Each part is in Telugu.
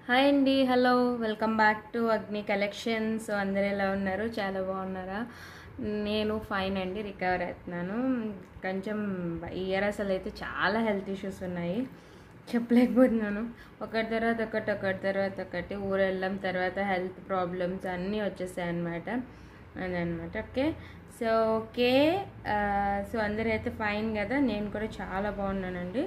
హాయ్ అండి, హలో, వెల్కమ్ బ్యాక్ టు అగ్ని కలెక్షన్. సో అందరు ఎలా ఉన్నారు? చాలా బాగున్నారా? నేను ఫైన్ అండి, రికవర్ అవుతున్నాను. కొంచెం ఇయర్ అసలు అయితే చాలా హెల్త్ ఇష్యూస్ ఉన్నాయి, చెప్పలేకపోతున్నాను. ఒకటి తర్వాత ఒకటి ఊరు వెళ్ళడం తర్వాత హెల్త్ ప్రాబ్లమ్స్ అన్నీ వచ్చేసాయి అన్నమాట. అదనమాట. ఓకే. సో అందరూ అయితే ఫైన్ కదా, నేను కూడా చాలా బాగున్నానండి.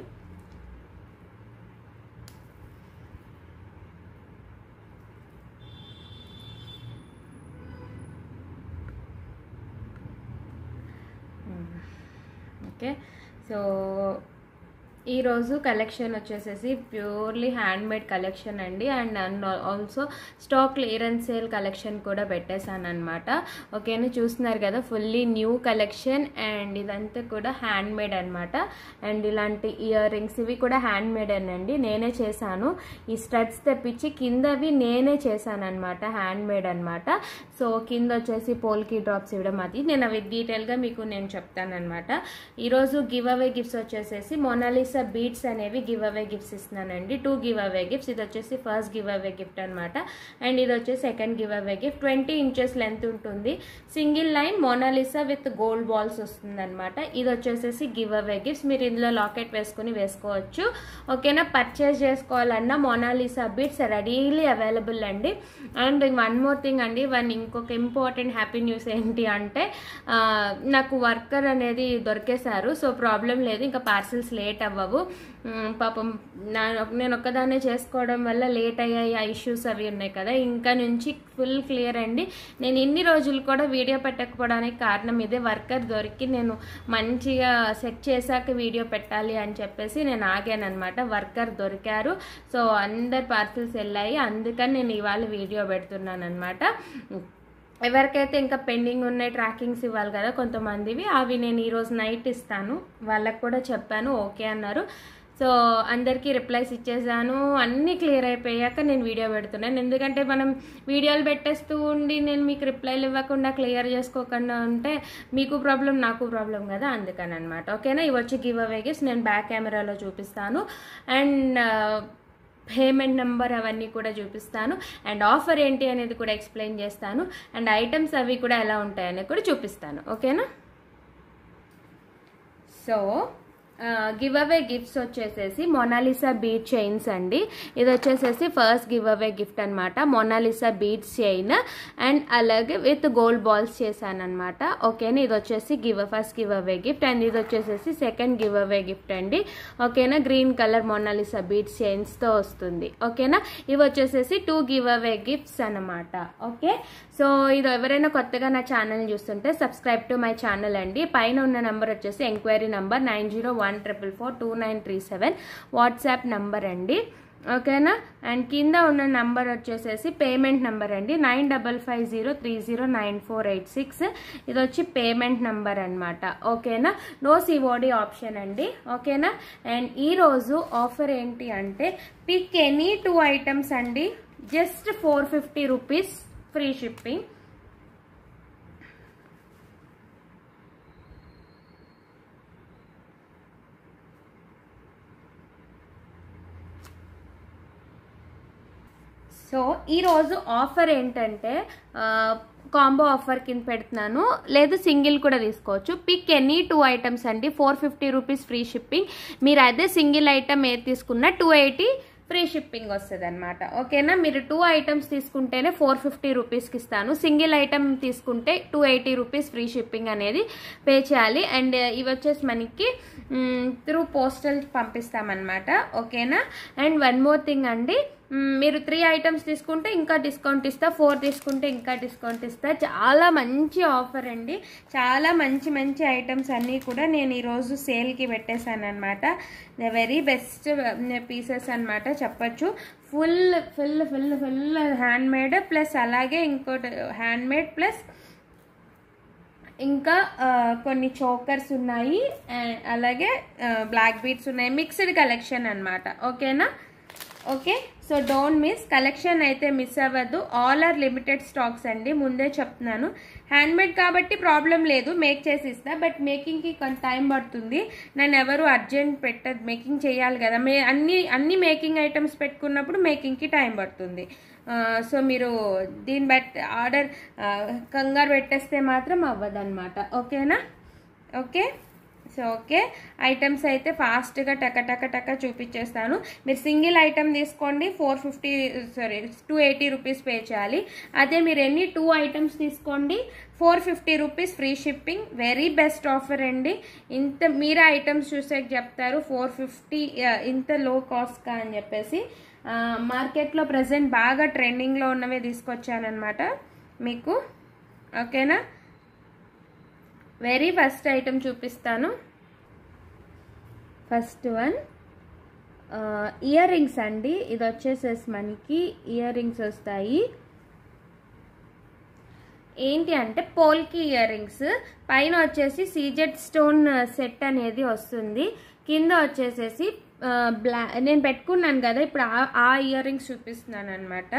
ఓకే. సో ఈరోజు కలెక్షన్ వచ్చేసేసి ప్యూర్లీ హ్యాండ్మేడ్ కలెక్షన్ అండి. And also stock clearance sale collection కూడా పెట్టేశాను అనమాట. ఓకేనా, చూస్తున్నారు కదా, ఫుల్లీ న్యూ కలెక్షన్. అండ్ ఇదంతా కూడా హ్యాండ్మేడ్ అనమాట. అండ్ ఇలాంటి ఇయర్ రింగ్స్ ఇవి కూడా హ్యాండ్మేడ్ అండి, నేనే చేశాను. ఈ స్టడ్స్ తెప్పించి కిందవి నేనే చేశాను అనమాట, హ్యాండ్మేడ్ అనమాట. సో కింద వచ్చేసి పోల్కి డ్రాప్స్ ఇవ్వడం, అది నేను అవి డీటెయిల్గా మీకు నేను చెప్తాను అనమాట. ఈరోజు గివ్ అవే గిఫ్ట్స్ వచ్చేసేసి మొనాలిసా బీడ్స్ అనేవి గివ్ అవే గిఫ్ట్స్ ఇస్తున్నానండి. 2 గివ్ అవే గిఫ్ట్స్. ఇది వచ్చేసి ఫస్ట్ గివ్ అవే గిఫ్ట్ అనమాట. అండ్ ఇది వచ్చేసి second give away gift. 20 inches length ఉంటుంది, single line Mona Lisa with gold balls వస్తుంది అనమాట. ఇది వచ్చేసేసి గివ్ అవే గిఫ్ట్స్. మీరు ఇందులో లాకెట్ వేసుకుని వేసుకోవచ్చు. ఓకేనా, పర్చేస్ చేసుకోవాలన్నా మొనాలిసా బీడ్స్ రెడీలీ అవైలబుల్ అండి. అండ్ వన్ మోర్ థింగ్ అండి, ఇంకొక ఇంపార్టెంట్ హ్యాపీ న్యూస్ ఏంటి అంటే, నాకు వర్కర్ అనేది దొరికేశారు. సో ప్రాబ్లం లేదు, ఇంకా పార్సిల్స్ లేట్ అవ్వవు. పాపం నేను ఒక్కదాన్నే చేసుకోవడం వల్ల లేట్ అయ్యాయి, ఆ ఇష్యూస్ అవి ఉన్నాయి కదా. ఇంకా నుంచి ఫుల్ క్లియర్ అండి. నేను ఇన్ని రోజులు కూడా వీడియో పెట్టకపోవడానికి కారణం ఇదే, వర్కర్ దొరికి నేను మంచిగా సెట్ చేశాక వీడియో పెట్టాలి అని చెప్పేసి నేను ఆగాను అనమాట. వర్కర్ దొరికారు, సో అందరు పార్సిల్స్ వెళ్ళాయి, అందుకని నేను ఇవాళ వీడియో పెడుతున్నాను అనమాట. ఎవరికైతే ఇంకా పెండింగ్ ఉన్నాయి ట్రాకింగ్స్ ఇవ్వాలి కదా కొంతమందివి, అవి నేను ఈరోజు నైట్ ఇస్తాను. వాళ్ళకు కూడా చెప్పాను, ఓకే అన్నారు. సో అందరికీ రిప్లైస్ ఇచ్చేసాను. అన్నీ క్లియర్ అయిపోయాక నేను వీడియో పెడుతున్నాను. ఎందుకంటే మనం వీడియోలు పెట్టేస్తూ ఉండి నేను మీకు రిప్లైలు ఇవ్వకుండా క్లియర్ చేసుకోకుండా ఉంటే మీకు ప్రాబ్లం, నాకు ప్రాబ్లం కదా, అందుకని అనమాట. ఓకేనా, ఇవి వచ్చి గివ్ అవే గిఫ్ట్స్. నేను బ్యాక్ కెమెరాలో చూపిస్తాను. అండ్ పేమెంట్ నెంబర్ అవన్నీ కూడా చూపిస్తాను. అండ్ ఆఫర్ ఏంటి అనేది కూడా ఎక్స్ప్లెయిన్ చేస్తాను. అండ్ ఐటమ్స్ అవి కూడా ఎలా ఉంటాయనేది కూడా చూపిస్తాను. ఓకేనా, సో గివ్ అవే గిఫ్ట్స్ వచ్చేసేసి మొనాలిసా బీడ్ చైన్స్ అండి. ఇది వచ్చేసేసి ఫస్ట్ గివ్ అవే గిఫ్ట్ అనమాట, మొనాలిసా బీడ్స్ చైన్ అండ్ అలాగే విత్ గోల్డ్ బాల్స్ చేశాను అనమాట. ఓకేనా, ఇది వచ్చేసి first give away gift. And ఇది వచ్చేసేసి సెకండ్ గివ్ అవే గిఫ్ట్ అండి. ఓకేనా, గ్రీన్ కలర్ మొనాలిసా బీడ్స్ చైన్స్తో వస్తుంది. ఓకేనా, ఇవి వచ్చేసేసి 2 గివ్ అవే గిఫ్ట్స్ అనమాట. ఓకే, సో ఇది ఎవరైనా కొత్తగా నా ఛానల్ చూస్తుంటే సబ్స్క్రైబ్ టు మై ఛానల్ అండి. పైన ఉన్న నెంబర్ వచ్చేసి ఎంక్వైరీ నెంబర్ 9014442937 వాట్సాప్ నంబర్ అండి. ఓకేనా, అండ్ కింద ఉన్న నంబర్ వచ్చేసేసి పేమెంట్ నెంబర్ అండి, 9550309486. ఇది వచ్చి పేమెంట్ నెంబర్ అనమాట. ఓకేనా, నో సిఓడి ఆప్షన్ అండి. ఓకేనా, అండ్ ఈరోజు ఆఫర్ ఏంటి అంటే, పిక్ ఎనీ 2 ఐటమ్స్ అండి, just 450 rupees free shipping. So ఈరోజు ఆఫర్ ఏంటంటే కాంబో ఆఫర్ కింద పెడుతున్నాను, లేదు సింగిల్ కూడా తీసుకోవచ్చు. పిక్ ఎనీ 2 ఐటమ్స్ అండి, 450 రూపీస్ ఫ్రీ షిప్పింగ్. మీరు అదే సింగిల్ ఐటమ్ ఏది తీసుకున్నా 280 ఫ్రీ షిప్పింగ్ వస్తుంది అనమాట. ఓకేనా, మీరు 2 ఐటమ్స్ తీసుకుంటేనే 450 రూపీస్కి ఇస్తాను. సింగిల్ ఐటమ్ తీసుకుంటే 280 రూపీస్ ఫ్రీ షిప్పింగ్ అనేది పే చేయాలి. అండ్ ఇవి వచ్చేసి మనకి త్రూ పోస్టల్ పంపిస్తామన్నమాట. ఓకేనా, అండ్ వన్ మోర్ థింగ్ అండి, మీరు 3 ఐటమ్స్ తీసుకుంటే ఇంకా డిస్కౌంట్ ఇస్తా, 4 తీసుకుంటే ఇంకా డిస్కౌంట్ ఇస్తా. చాలా మంచి ఆఫర్ అండి, చాలా మంచి మంచి ఐటమ్స్ అన్నీ కూడా నేను ఈరోజు సేల్కి పెట్టేశాను అనమాట. ద వెరీ బెస్ట్ పీసెస్ అనమాట చెప్పచ్చు. Full full full full handmade plus అలాగే ఇంకోటి హ్యాండ్మేడ్ ప్లస్ ఇంకా కొన్ని చోకర్స్ ఉన్నాయి, అలాగే బ్లాక్ బీడ్స్ ఉన్నాయి, మిక్స్డ్ కలెక్షన్ అనమాట. ఓకేనా, okay, so don't miss. Collection అయితే మిస్ అవ్వద్దు. ఆల్ ఆర్ లిమిటెడ్ స్టాక్స్ అండి, ముందే చెప్తున్నాను. హ్యాండ్మేడ్ కాబట్టి ప్రాబ్లం లేదు, మేక్ చేసి ఇస్తా. బట్ మేకింగ్కి కొంత టైం పడుతుంది. నేను ఎవరు అర్జెంట్ పెట్టదు, మేకింగ్ చేయాలి కదా. అన్ని మేకింగ్ ఐటమ్స్ పెట్టుకున్నప్పుడు మేకింగ్కి టైం పడుతుంది. సో మీరు దీన్ని బట్టి ఆర్డర్ కంగారు పెట్టేస్తే మాత్రం అవ్వదన్నమాట. ఓకేనా? ఓకే. సో ఓకే, ఐటమ్స్ అయితే ఫాస్ట్గా టక చూపించేస్తాను. మీరు సింగిల్ ఐటమ్ తీసుకోండి 280 రూపీస్ పే చేయాలి. అదే మీరు ఎన్ని 2 ఐటమ్స్ తీసుకోండి 450 rupees free shipping. Very best offer అండి. ఇంత మీరే ఐటమ్స్ చూసే చెప్తారు 450 ఇంత లో కాస్ట్గా అని చెప్పేసి. మార్కెట్లో ప్రజెంట్ బాగా ట్రెండింగ్లో ఉన్నవే తీసుకొచ్చానమాట మీకు. ఓకేనా? వెరీ ఫస్ట్ ఐటమ్ చూపిస్తాను. ఫస్ట్ వన్ ఇయర్ రింగ్స్ అండి. ఇది వచ్చేసేసి మనకి ఇయర్ రింగ్స్ వస్తాయి. ఏంటి అంటే పోల్కి ఇయర్ రింగ్స్. పైన వచ్చేసి సీజెడ్ స్టోన్ సెట్ అనేది వస్తుంది. కింద వచ్చేసేసి నేను పెట్టుకున్నాను కదా ఇప్పుడు ఆ ఇయర్ రింగ్స్ చూపిస్తున్నాను అనమాట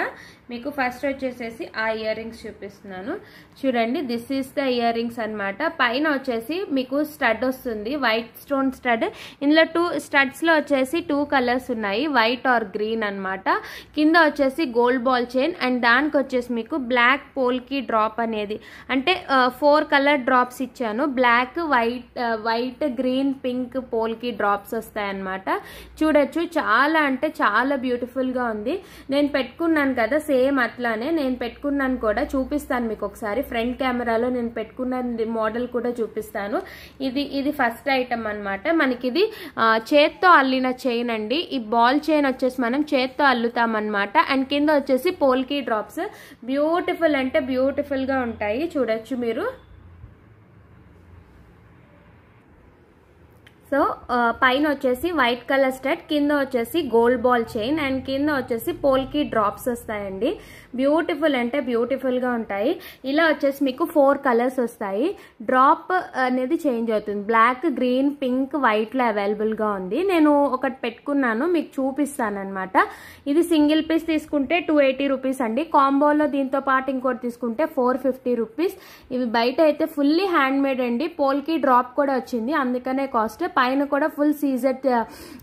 మీకు. ఫస్ట్ వచ్చేసేసి ఆ ఇయర్ రింగ్స్ చూపిస్తున్నాను చూడండి. This is the ear rings అనమాట. పైన వచ్చేసి మీకు స్టడ్ వస్తుంది, వైట్ స్టోన్ స్టడ్. ఇందులో 2 స్టడ్స్లో వచ్చేసి 2 కలర్స్ ఉన్నాయి, వైట్ ఆర్ గ్రీన్ అనమాట. కింద వచ్చేసి గోల్డ్ బాల్ చైన్ అండ్ దానికి వచ్చేసి మీకు బ్లాక్ పోల్కి డ్రాప్ అనేది, అంటే 4 కలర్ డ్రాప్స్ ఇచ్చాను. Black, white, green, pink polki drops వస్తాయన్నమాట. చూడొచ్చు, చాలా అంటే చాలా బ్యూటిఫుల్గా ఉంది. నేను పెట్టుకున్నాను కదా సేమ్ అట్లానే నేను పెట్టుకున్నాను కూడా, చూపిస్తాను మీకు ఒకసారి. ఫ్రంట్ కెమెరాలో నేను పెట్టుకున్న మోడల్ కూడా చూపిస్తాను. ఇది ఫస్ట్ ఐటమ్ అనమాట. మనకి ఇది చేత్తో అల్లిన చైన్ అండి. ఈ బాల్ చైన్ వచ్చేసి మనం చేత్తో అల్లుతామన్నమాట. అండ్ కింద వచ్చేసి పోల్కి డ్రాప్స్. బ్యూటిఫుల్ అంటే బ్యూటిఫుల్గా ఉంటాయి, చూడొచ్చు మీరు. సో పైన వచ్చేసి వైట్ కలర్ స్టడ్, కింద వచ్చేసి గోల్డ్ బాల్ చైన్ అండ్ కింద వచ్చేసి పోల్కి డ్రాప్స్ వస్తాయండి. బ్యూటిఫుల్ అంటే బ్యూటిఫుల్గా ఉంటాయి. ఇలా వచ్చేసి మీకు 4 కలర్స్ వస్తాయి. డ్రాప్ అనేది చేంజ్ అవుతుంది. బ్లాక్, గ్రీన్, పింక్, వైట్లో అవైలబుల్గా ఉంది. నేను ఒకటి పెట్టుకున్నాను, మీకు చూపిస్తాను అనమాట. ఇది సింగిల్ పీస్ తీసుకుంటే 280 రూపీస్ అండి. కాంబోలో దీంతో పాటు ఇంకోటి తీసుకుంటే 450 రూపీస్. ఇవి బయట అయితే ఫుల్లీ హ్యాండ్ మేడ్ అండి. పోల్కి డ్రాప్ కూడా వచ్చింది, అందుకనే కాస్ట్. పైన కూడా ఫుల్ సీజెడ్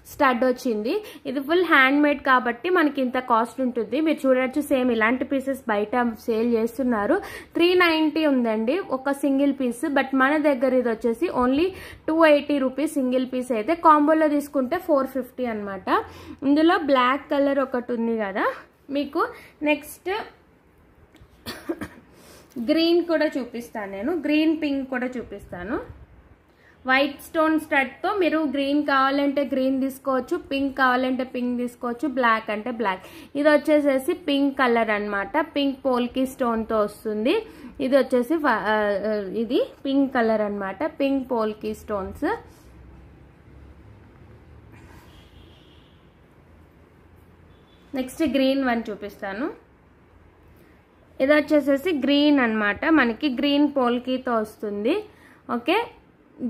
స్టడ్ వచ్చింది. ఇది ఫుల్ హ్యాండ్ మేడ్ కాబట్టి మనకి ఇంత కాస్ట్ ఉంటుంది. మీరు చూడొచ్చు, సేమ్ ఇలాంటి పీసెస్ బయట సేల్ చేస్తున్నారు. 390 ఉందండి ఒక సింగిల్ పీస్. బట్ మన దగ్గర ఇది వచ్చేసి ఓన్లీ 280 రూపీస్ సింగిల్ పీస్. అయితే కాంబోలో తీసుకుంటే 450 అనమాట. ఇందులో బ్లాక్ కలర్ ఒకటి ఉంది కదా మీకు. నెక్స్ట్ గ్రీన్ కూడా చూపిస్తాను నేను. గ్రీన్, పింక్ కూడా చూపిస్తాను. వైట్ స్టోన్ స్టడ్తో మీరు గ్రీన్ కావాలంటే గ్రీన్ తీసుకోవచ్చు, పింక్ కావాలంటే పింక్ తీసుకోవచ్చు, బ్లాక్ అంటే బ్లాక్. ఇది వచ్చేసేసి పింక్ కలర్ అనమాట. పింక్ పోల్కి స్టోన్తో వస్తుంది. ఇది వచ్చేసి ఇది పింక్ కలర్ అనమాట, pink polki stones. Next green one చూపిస్తాను. ఇది వచ్చేసేసి గ్రీన్ అనమాట. మనకి గ్రీన్ పోల్కీతో వస్తుంది. ఓకే,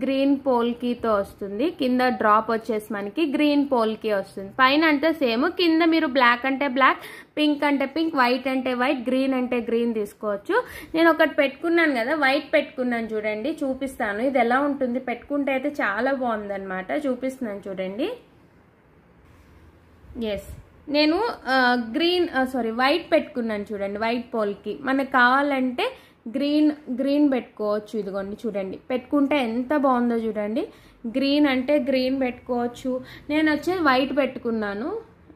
గ్రీన్ పోల్కీతో వస్తుంది. కింద డ్రాప్ వచ్చేసి మనకి గ్రీన్ పోల్కీ వస్తుంది. పైన అంటే సేమ్, కింద మీరు బ్లాక్ అంటే బ్లాక్, పింక్ అంటే పింక్, వైట్ అంటే వైట్, గ్రీన్ అంటే గ్రీన్ తీసుకోవచ్చు. నేను ఒకటి పెట్టుకున్నాను కదా, వైట్ పెట్టుకున్నాను చూడండి, చూపిస్తాను. ఇది ఎలా ఉంటుంది పెట్టుకుంటే అయితే చాలా బాగుందన్నమాట. చూపిస్తున్నాను చూడండి. ఎస్, నేను వైట్ పెట్టుకున్నాను చూడండి. వైట్ పోల్కి మనకు కావాలంటే గ్రీన్ పెట్టుకోవచ్చు. ఇదిగోండి చూడండి, పెట్టుకుంటే ఎంత బాగుందో చూడండి. గ్రీన్ అంటే గ్రీన్ పెట్టుకోవచ్చు. నేను వచ్చి వైట్ పెట్టుకున్నాను,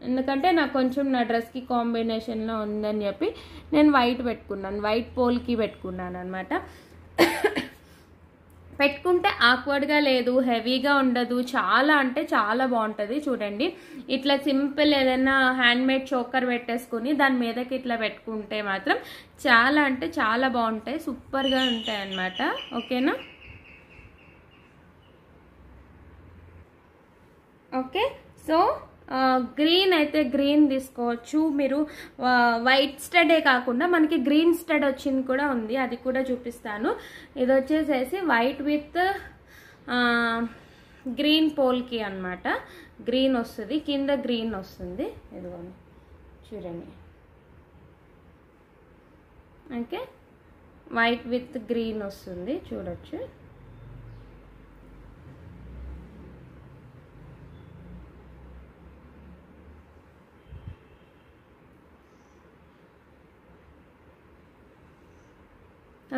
ఎందుకంటే నాకు కొంచెం నా డ్రెస్కి కాంబినేషన్లో ఉందని చెప్పి నేను వైట్ పెట్టుకున్నాను. వైట్ పోల్కి పెట్టుకున్నాను అనమాట. పెట్టుకుంటే ఆక్వర్డ్గా లేదు, హెవీగా ఉండదు, చాలా అంటే చాలా బాగుంటుంది. చూడండి, ఇట్లా సింపుల్ ఏదైనా హ్యాండ్మేడ్ చోకర్ పెట్టేసుకుని దాని మీదకి ఇట్లా పెట్టుకుంటే మాత్రం చాలా అంటే చాలా బాగుంటాయి, సూపర్గా ఉంటాయి అన్నమాట. ఓకేనా? ఓకే, సో గ్రీన్ అయితే గ్రీన్ తీసుకోవచ్చు మీరు. వైట్ స్టడే కాకుండా మనకి గ్రీన్ స్టడ్ వచ్చింది కూడా ఉంది, అది కూడా చూపిస్తాను. ఇది వచ్చేసేసి వైట్ విత్ గ్రీన్ పోల్కి అన్నమాట. గ్రీన్ వస్తుంది, కింద గ్రీన్ వస్తుంది. ఇదిగోండి చూడండి. ఓకే, వైట్ విత్ గ్రీన్ వస్తుంది, చూడొచ్చు.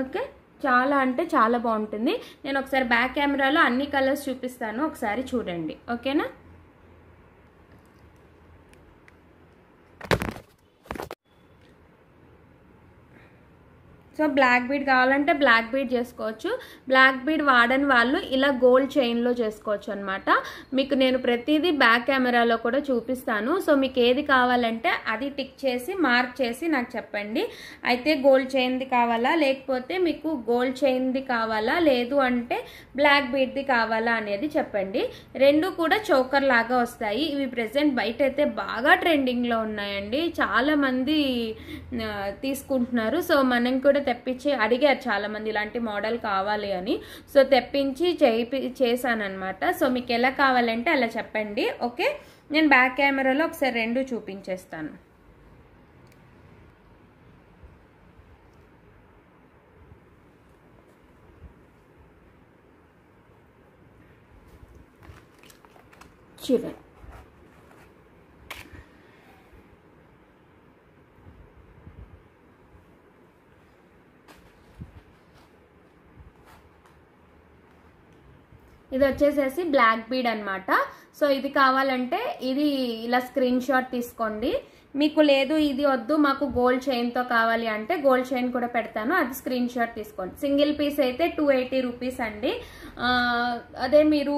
ఓకే, చాలా అంటే చాలా బాగుంటుంది. నేను ఒకసారి బ్యాక్ కెమెరాలో అన్ని కలర్స్ చూపిస్తాను, ఒకసారి చూడండి. ఓకేనా? సో బ్లాక్ బీడ్ కావాలంటే బ్లాక్ బీడ్ చేసుకోవచ్చు. బ్లాక్ బీడ్ వాడని వాళ్ళు ఇలా గోల్డ్ చైన్లో చేసుకోవచ్చు అనమాట. మీకు నేను ప్రతిదీ బ్యాక్ కెమెరాలో కూడా చూపిస్తాను. సో మీకు ఏది కావాలంటే అది టిక్ చేసి మార్క్ చేసి నాకు చెప్పండి. అయితే గోల్డ్ చైన్ది కావాలా, లేకపోతే మీకు గోల్డ్ చైన్ది కావాలా, లేదు అంటే బ్లాక్ బీడ్ది కావాలా అనేది చెప్పండి. రెండు కూడా చోకర్ లాగా వస్తాయి. ఇవి ప్రెసెంట్ బయట అయితే బాగా ట్రెండింగ్లో ఉన్నాయండి, చాలామంది తీసుకుంటున్నారు. సో మనం కూడా తెప్పించి అడిగారు చాలామంది ఇలాంటి మోడల్ కావాలి అని. సో తెప్పించి చేశానమాట. సో మీకు ఎలా కావాలంటే అలా చెప్పండి. ఓకే, నేను బ్యాక్ కెమెరాలో ఒకసారి రెండు చూపించేస్తాను. చూడండి, ఇది వచ్చేసేసి బ్లాక్ బీడ్ అనమాట. సో ఇది కావాలంటే ఇది ఇలా స్క్రీన్ షాట్ తీసుకోండి. మీకు లేదు ఇది వద్దు మాకు గోల్డ్ చైన్తో కావాలి అంటే గోల్డ్ చైన్ కూడా పెడతాను, అది స్క్రీన్ షాట్ తీసుకోండి. సింగిల్ పీస్ అయితే 280 రూపీస్ అండి. అదే మీరు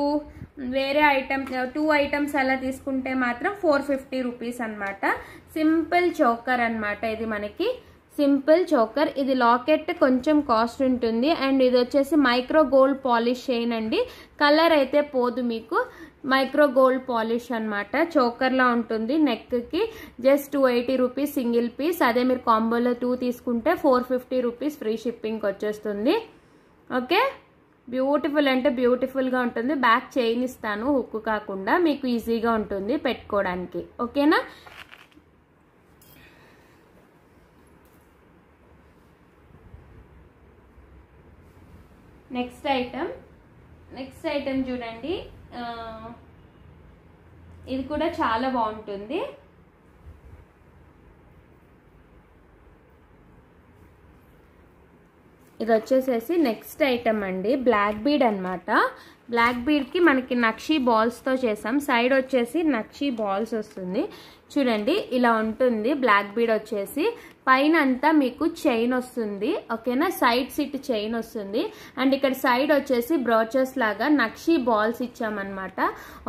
వేరే ఐటమ్ 2 ఐటమ్స్ అలా తీసుకుంటే మాత్రం 450 రూపీస్ అనమాట. సింపుల్ చోకర్ అనమాట ఇది, మనకి సింపుల్ చోకర్. ఇది లాకెట్ కొంచెం కాస్ట్ ఉంటుంది. అండ్ ఇది వచ్చేసి మైక్రో గోల్డ్ పాలిష్ చైన్ అండి. కలర్ అయితే పోదు మీకు, మైక్రో గోల్డ్ పాలిష్ అనమాట. చోకర్లా ఉంటుంది, నెక్కి జస్ట్ 280 రూపీస్ సింగిల్ పీస్. అదే మీరు కాంబోలో 2 తీసుకుంటే 450 రూపీస్ ఫ్రీ షిప్పింగ్కి వచ్చేస్తుంది. ఓకే, బ్యూటిఫుల్ అంటే బ్యూటిఫుల్గా ఉంటుంది. బ్యాక్ చైన్ ఇస్తాను, హుక్ కాకుండా, మీకు ఈజీగా ఉంటుంది పెట్టుకోవడానికి. ఓకేనా? నెక్స్ట్ ఐటమ్ చూడండి, ఇది కూడా చాలా బాగుంటుంది. ఇది వచ్చేసేసి నెక్స్ట్ ఐటమ్ అండి, బ్లాక్ బీడ్ అనమాట. బ్లాక్ బీడ్కి మనకి నక్షి బాల్స్తో చేసాం. సైడ్ వచ్చేసి నక్షి బాల్స్ వస్తుంది, చూడండి ఇలా ఉంటుంది. బ్లాక్ బీడ్ వచ్చేసి పైన అంతా మీకు చైన్ వస్తుంది. ఓకేనా, సైడ్ సిట్ చైన్ వస్తుంది. అండ్ ఇక్కడ సైడ్ వచ్చేసి బ్రోచెస్ లాగా నక్షి బాల్స్ ఇచ్చామన్నమాట.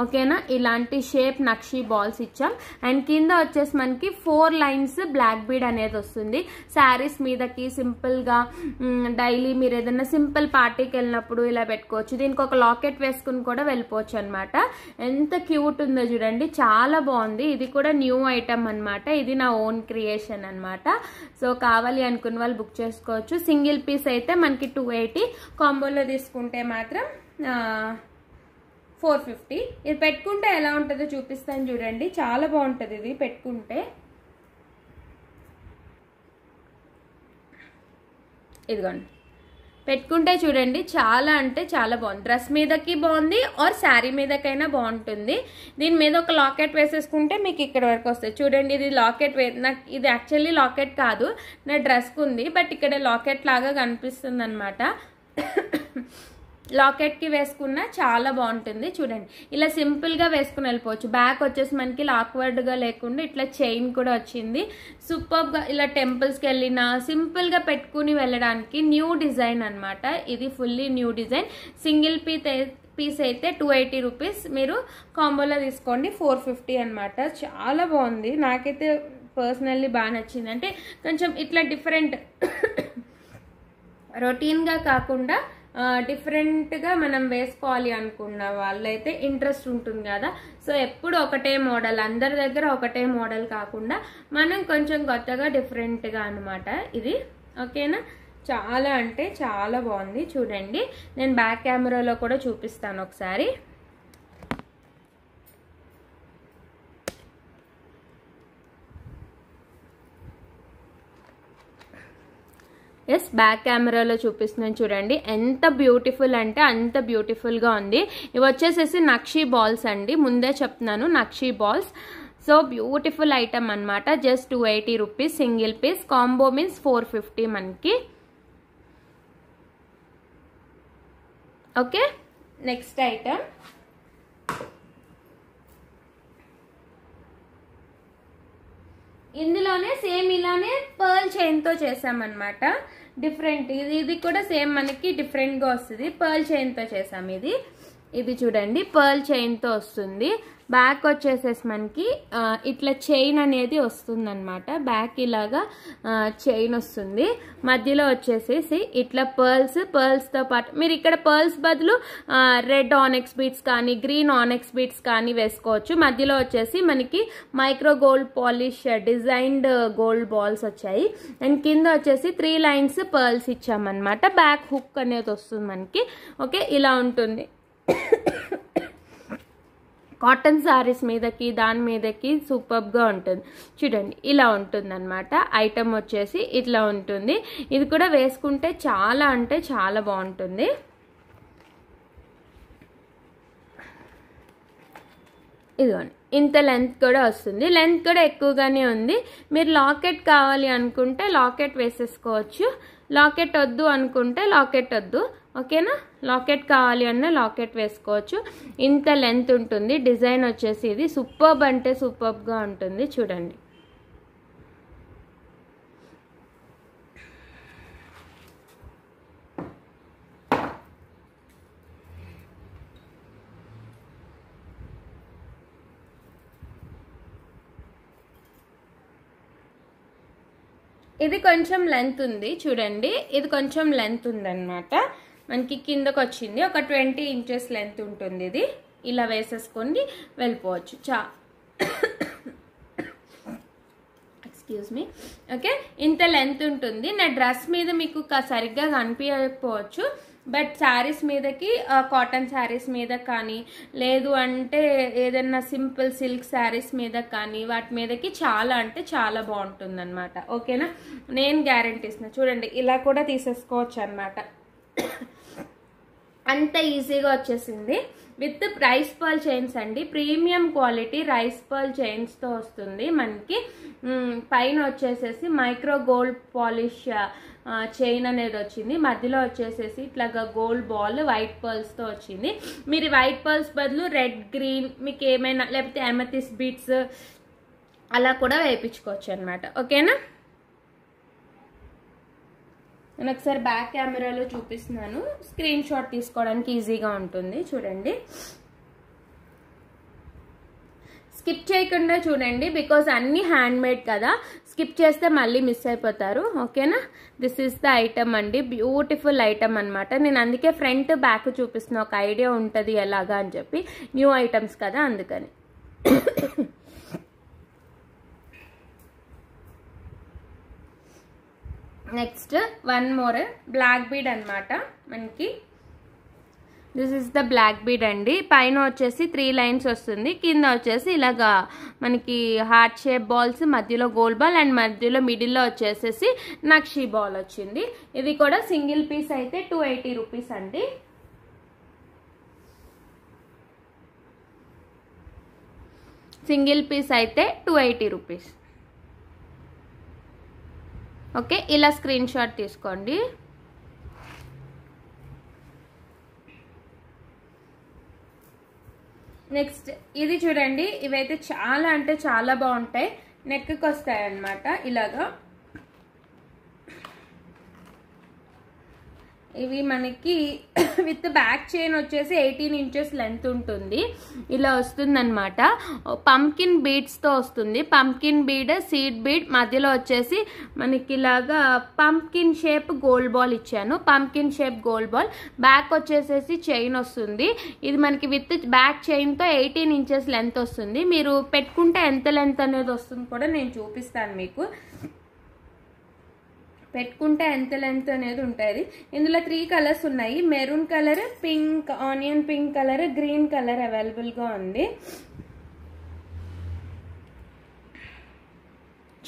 ఓకేనా, ఇలాంటి షేప్ నక్షి బాల్స్ ఇచ్చాం. అండ్ కింద వచ్చేసి మనకి 4 లైన్స్ బ్లాక్ బీడ్ అనేది వస్తుంది. శారీస్ మీదకి సింపుల్గా డైలీ మీరు ఏదైనా సింపుల్ పార్టీకి వెళ్ళినప్పుడు ఇలా పెట్టుకోవచ్చు. దీనికి ఒక లాకెట్ వేసుకుని కూడా వెళ్ళిపోవచ్చు అనమాట. ఎంత క్యూట్ ఉందో చూడండి, చాలా బాగుంది. ఇది కూడా న్యూ ఐటమ్ అనమాట, ఇది నా ఓన్ క్రియేషన్ అనమాట. సో కావాలి అనుకున్న వాళ్ళు బుక్ చేసుకోవచ్చు. సింగిల్ పీస్ అయితే మనకి 280, కాంబోలో తీసుకుంటే మాత్రం 450. ఇది పెట్టుకుంటే ఎలా ఉంటుందో చూపిస్తాను చూడండి, చాలా బాగుంటుంది ఇది పెట్టుకుంటే. ఇదిగోండి, పెట్టుకుంటే చూడండి చాలా అంటే చాలా బాగుంది. డ్రెస్ మీదకి బాగుంది, ఆర్ శారీ మీదకైనా బాగుంటుంది. దీని మీద ఒక లాకెట్ వేసేసుకుంటే మీకు ఇక్కడ వరకు వస్తుంది. చూడండి, ఇది లాకెట్ నాకు ఇది యాక్చువల్లీ లాకెట్ కాదు, నా డ్రెస్కి ఉంది, బట్ ఇక్కడ లాకెట్ లాగా కనిపిస్తుంది అనమాట. లాకెట్కి వేసుకున్న చాలా బాగుంటుంది. చూడండి, ఇలా సింపుల్గా వేసుకుని వెళ్ళిపోవచ్చు. బ్యాక్ వచ్చేసి మనకి ఆక్వర్డ్గా లేకుండా ఇట్లా చైన్ కూడా వచ్చింది. సూపర్గా ఇలా టెంపుల్స్కి వెళ్ళినా సింపుల్గా పెట్టుకుని వెళ్ళడానికి న్యూ డిజైన్ అనమాట. ఇది fully new design. Single piece అయితే 280 రూపీస్, మీరు కాంబోలో తీసుకోండి 450 అనమాట. చాలా బాగుంది, నాకైతే పర్సనల్లీ బాగా నచ్చింది. అంటే కొంచెం ఇట్లా డిఫరెంట్, రొటీన్గా కాకుండా డిఫరెంట్గా మనం వేసుకోవాలి అనుకున్న వాళ్ళైతే ఇంట్రెస్ట్ ఉంటుంది కదా. సో ఎప్పుడు ఒకటే మోడల్, అందరి దగ్గర ఒకటే మోడల్ కాకుండా మనం కొంచెం కొత్తగా డిఫరెంట్గా అనమాట ఇది. ఓకేనా, చాలా అంటే చాలా బాగుంది. చూడండి, నేను బ్యాక్ కెమెరాలో కూడా చూపిస్తాను ఒకసారి. ఎస్, బ్యాక్ కెమెరాలో చూపిస్తున్నాను చూడండి. ఎంత బ్యూటిఫుల్ అంటే అంత బ్యూటిఫుల్గా ఉంది. ఇవి వచ్చేసేసి నక్షీ బాల్స్ అండి, ముందే చెప్తున్నాను, nakshi balls. So beautiful item అనమాట. Just 280 rupees single piece. Combo means 450 మనకి. ఓకే, నెక్స్ట్ ఐటమ్ ఇందులోనే సేమ్ ఇలానే పర్ల్ చైన్తో చేసామన్నమాట. డిఫరెంట్, ఇది కూడా సేమ్ మనకి డిఫరెంట్గా వస్తుంది. పర్ల్ చైన్తో చేసాం. ఇది చూడండి, పర్ల్ చైన్తో వస్తుంది. బ్యాక్ వచ్చేసేసి మనకి ఇట్లా చైన్ అనేది వస్తుంది అనమాట. బ్యాక్ ఇలాగా చైన్ వస్తుంది. మధ్యలో వచ్చేసేసి ఇట్లా పర్ల్స్తో పాటు మీరు ఇక్కడ పర్ల్స్ బదులు రెడ్ ఆనెక్స్ బీట్స్ కానీ గ్రీన్ ఆనెక్స్ బీట్స్ కానీ వేసుకోవచ్చు. మధ్యలో వచ్చేసి మనకి micro gold polish designed gold balls వచ్చాయి. అండ్ కింద వచ్చేసి 3 లైన్స్ పర్ల్స్ ఇచ్చామన్నమాట. బ్యాక్ హుక్ అనేది వస్తుంది మనకి. ఓకే, ఇలా ఉంటుంది. కాటన్ శారీస్ మీదకి దాని మీదకి సూపర్గా ఉంటుంది. చూడండి, ఇలా ఉంటుంది అనమాట. ఐటమ్ వచ్చేసి ఇట్లా ఉంటుంది. ఇది కూడా వేసుకుంటే చాలా అంటే చాలా బాగుంటుంది. ఇదిగోండి, ఇంత లెంత్ కూడా వస్తుంది. లెంత్ కూడా ఎక్కువగానే ఉంది. మీరు లాకెట్ కావాలి అనుకుంటే లాకెట్ వేసేసుకోవచ్చు. లాకెట్ వద్దు అనుకుంటే లాకెట్ వద్దు. ఓకేనా, లాకెట్ కావాలి అన్న లాకెట్ వేసుకోవచ్చు. ఇంత లెంత్ ఉంటుంది. డిజైన్ వచ్చేసి ఇది సూపర్బ్ అంటే సూపర్బ్గా ఉంటుంది. చూడండి, ఇది కొంచెం లెంత్ ఉంది. చూడండి, ఇది కొంచెం లెంత్ ఉందన్నమాట. మనకి కిందకు వచ్చింది. ఒక 20 ఇంచెస్ లెంత్ ఉంటుంది. ఇది ఇలా వేసేసుకొని వెళ్ళిపోవచ్చు. Excuse me. ఓకే, ఇంత లెంత్ ఉంటుంది. నా డ్రెస్ మీద మీకు సరిగ్గా కనిపించకపోవచ్చు, బట్ శారీస్ మీదకి కాటన్ శారీస్ మీద కానీ లేదు అంటే ఏదైనా సింపుల్ సిల్క్ శారీస్ మీద కానీ వాటి మీదకి చాలా అంటే చాలా బాగుంటుంది అనమాట. ఓకేనా, నేను గ్యారంటీ ఇస్తున్నా. చూడండి, ఇలా కూడా తీసేసుకోవచ్చు అనమాట. అంత ఈజీగా వచ్చేసింది. విత్ రైస్ పర్ల్ చైన్స్ అండి. ప్రీమియం క్వాలిటీ రైస్ పర్ల్ చైన్స్తో వస్తుంది మనకి. పైన వచ్చేసేసి మైక్రో గోల్డ్ పాలిష్ చైన్ అనేది వచ్చింది. మధ్యలో వచ్చేసేసి ఇట్లాగా గోల్డ్ బాల్ వైట్ పర్ల్స్తో వచ్చింది. మీరు వైట్ పర్ల్స్ బదులు రెడ్ గ్రీన్ మీకు ఏమైనా లేకపోతే అమెథిస్ట్ బీట్స్ అలా కూడా వేయించుకోవచ్చు అనమాట. ఓకేనా, నేను ఒకసారి బ్యాక్ కెమెరాలో చూపిస్తున్నాను. స్క్రీన్ షాట్ తీసుకోవడానికి ఈజీగా ఉంటుంది. చూడండి, స్కిప్ చేయకుండా చూడండి, బికాజ్ అన్ని హ్యాండ్ మేడ్ కదా. స్కిప్ చేస్తే మళ్ళీ మిస్ అయిపోతారు. ఓకేనా, దిస్ ఈస్ ద ఐటమ్ అండి. బ్యూటిఫుల్ ఐటమ్ అనమాట. నేను అందుకే ఫ్రంట్ బ్యాక్ చూపిస్తున్నా, ఒక ఐడియా ఉంటుంది ఎలాగా అని చెప్పి. న్యూ ఐటమ్స్ కదా, అందుకని. Next one more black bead అనమాట మనకి. This is the black bead అండి. పైన వచ్చేసి 3 లైన్స్ వస్తుంది. కింద వచ్చేసి ఇలాగా మనకి హార్ట్ షేప్ బాల్స్, మధ్యలో గోల్డ్ బాల్ అండ్ మధ్యలో మిడిల్లో వచ్చేసేసి నక్షీ బాల్ వచ్చింది. ఇది కూడా సింగిల్ పీస్ అయితే 280 రూపీస్ అండి. సింగిల్ పీస్ అయితే 280 రూపీస్. ఓకే, ఇలా స్క్రీన్ షాట్ తీసుకోండి. నెక్స్ట్ ఇది చూడండి, ఇవైతే చాలా అంటే చాలా బాగుంటాయి. నెక్కి వస్తాయి అన్నమాట ఇలాగా. ఇవి మనకి విత్ బ్యాక్ చైన్ వచ్చేసి 18 ఇంచెస్ లెంత్ ఉంటుంది. ఇలా వస్తుందన్నమాట. పంకిన్ బీడ్స్తో వస్తుంది. పంకిన్ బీడ్, సీడ్ బీడ్, మధ్యలో వచ్చేసి మనకి ఇలాగా పంకిన్ షేప్ గోల్డ్ బాల్ ఇచ్చాను. Pumpkin shape gold ball. Back వచ్చేసేసి చైన్ వస్తుంది. ఇది మనకి విత్ బ్యాక్ చైన్తో 18 ఇంచెస్ లెంత్ వస్తుంది. మీరు పెట్టుకుంటే ఎంత లెంత్ అనేది వస్తుంది కూడా నేను చూపిస్తాను మీకు. పెట్టుకుంటే ఎంత లెంత్ అనేది ఉంటుంది. ఇందులో 3 కలర్స్ ఉన్నాయి. Maroon colour, pink, onion pink colour, green colour అవైలబుల్గా ఉంది.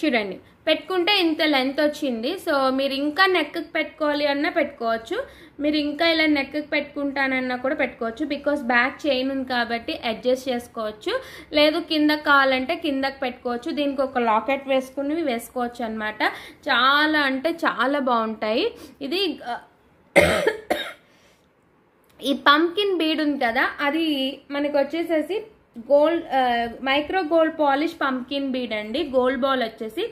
చూడండి పెట్టుకుంటే ఇంత లెంత్ వచ్చింది. సో మీరు ఇంకా నెక్కి పెట్టుకోవాలి అన్నా పెట్టుకోవచ్చు, మీరు ఇంకా ఇలా నెక్కి పెట్టుకుంటానన్నా కూడా పెట్టుకోవచ్చు. బికాస్ బ్యాక్ చైన్ ఉంది కాబట్టి అడ్జస్ట్ చేసుకోవచ్చు. లేదు కిందకి కావాలంటే కిందకి పెట్టుకోవచ్చు. దీనికి ఒక లాకెట్ వేసుకోవచ్చు అనమాట. చాలా అంటే చాలా బాగుంటాయి. ఇది ఈ పంకిన్ బీడ్ ఉంది కదా, అది మనకు వచ్చేసేసి gold micro gold polish pumpkin bead అండి. గోల్డ్ బాల్ వచ్చేసి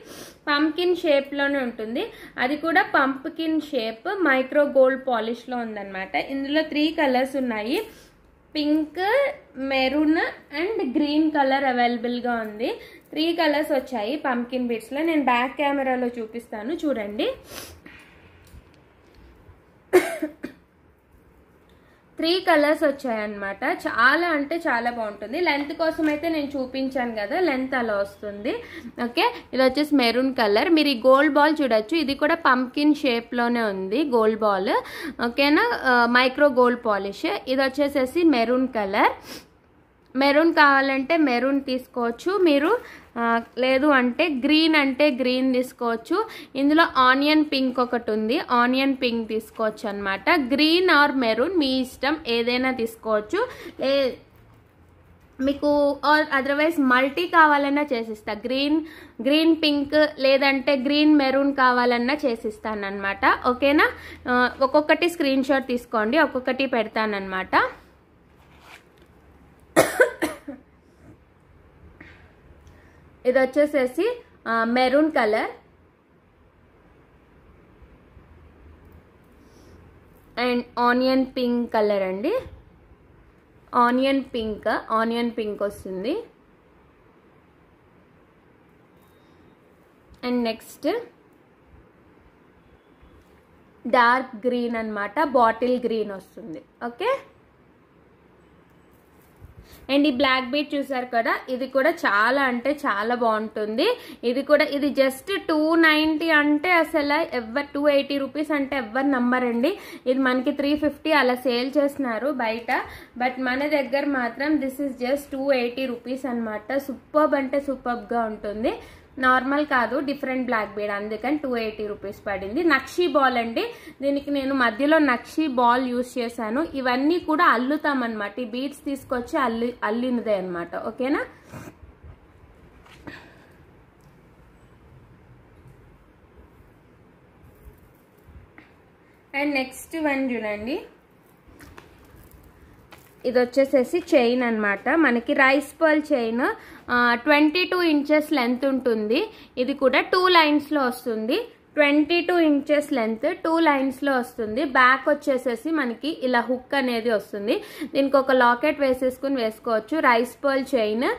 పంకిన్ షేప్లోనే ఉంటుంది. అది కూడా పంకిన్ షేప్ మైక్రో గోల్డ్ పాలిష్లో ఉందన్నమాట. ఇందులో 3 కలర్స్ ఉన్నాయి. Pink, maroon and green colour అవైలబుల్గా ఉంది. 3 కలర్స్ వచ్చాయి పంకిన్ బీడ్స్లో. నేను బ్యాక్ కెమెరాలో చూపిస్తాను చూడండి. 3 కలర్స్ వచ్చాయన్నమాట. చాలా అంటే చాలా బాగుంటుంది. లెంత్ కోసం అయితే నేను చూపించాను కదా, లెంత్ అలా వస్తుంది. ఓకే, ఇది వచ్చేసి మెరూన్ కలర్. మీరు ఈ గోల్డ్ బాల్ చూడొచ్చు, ఇది కూడా పంకిన్ షేప్లోనే ఉంది గోల్డ్ బాల్. ఓకేనా, మైక్రో గోల్డ్ పాలిష్. ఇది వచ్చేసేసి మెరూన్ కలర్. మెరూన్ కావాలంటే మెరూన్ తీసుకోవచ్చు మీరు, లేదు అంటే గ్రీన్ తీసుకోవచ్చు. ఇందులో ఆనియన్ పింక్ ఒకటి ఉంది, ఆనియన్ పింక్ తీసుకోవచ్చు అనమాట. గ్రీన్ ఆర్ మెరూన్ మీ ఇష్టం, ఏదైనా తీసుకోవచ్చు. మీకు అదర్వైజ్ మల్టీ కావాలన్నా చేసిస్తా. గ్రీన్ పింక్ లేదంటే గ్రీన్ మెరూన్ కావాలన్నా చేసిస్తాను అనమాట. ఓకేనా, ఒక్కొక్కటి స్క్రీన్ షాట్ తీసుకోండి, ఒక్కొక్కటి పెడతానమాట. ఇది వచ్చేసేసి maroon colour and onion pink colour అండి. ఆనియన్ పింక్ వస్తుంది. అండ్ నెక్స్ట్ డార్క్ గ్రీన్ అన్నమాట, బాటిల్ గ్రీన్ వస్తుంది. ఓకే, అండ్ ఈ బ్లాక్ బీట్ చూసారు కదా, ఇది కూడా చాలా అంటే చాలా బాగుంటుంది. ఇది జస్ట్ 290 అంటే అసలు 280 రూపీస్ అంటే ఎవ్వరు నమ్మరండి. ఇది మనకి 350 అలా సేల్ చేస్తున్నారు బయట, బట్ మన దగ్గర మాత్రం దిస్ ఇస్ జస్ట్ 280 రూపీస్ అనమాట. సూపర్బ్ అంటే సూపర్బ్గా ఉంటుంది. నార్మల్ కాదు, డిఫరెంట్ బ్లాక్ బీడ్, అందుకని 280 రూపీస్ పడింది. నక్షీ బాల్ అండి, దీనికి నేను మధ్యలో నక్షీ బాల్ యూస్ చేశాను. ఇవన్నీ కూడా అల్లుతామన్నమాట, ఈ బీడ్స్ తీసుకొచ్చి అల్లినదే అనమాట. ఓకేనా, అండ్ నెక్స్ట్ వన్ చూడండి. ఇది వచ్చేసేసి చైన్ అనమాట, మనకి rice pearl chain. 22 inches length ఉంటుంది. ఇది కూడా 2 లైన్స్లో వస్తుంది. 22 ఇంచెస్ లెంత్ 2 లైన్స్లో వస్తుంది. బ్యాక్ వచ్చేసేసి మనకి ఇలా హుక్ అనేది వస్తుంది. దీనికి ఒక లాకెట్ వేసుకోవచ్చు. Rice pearl chain.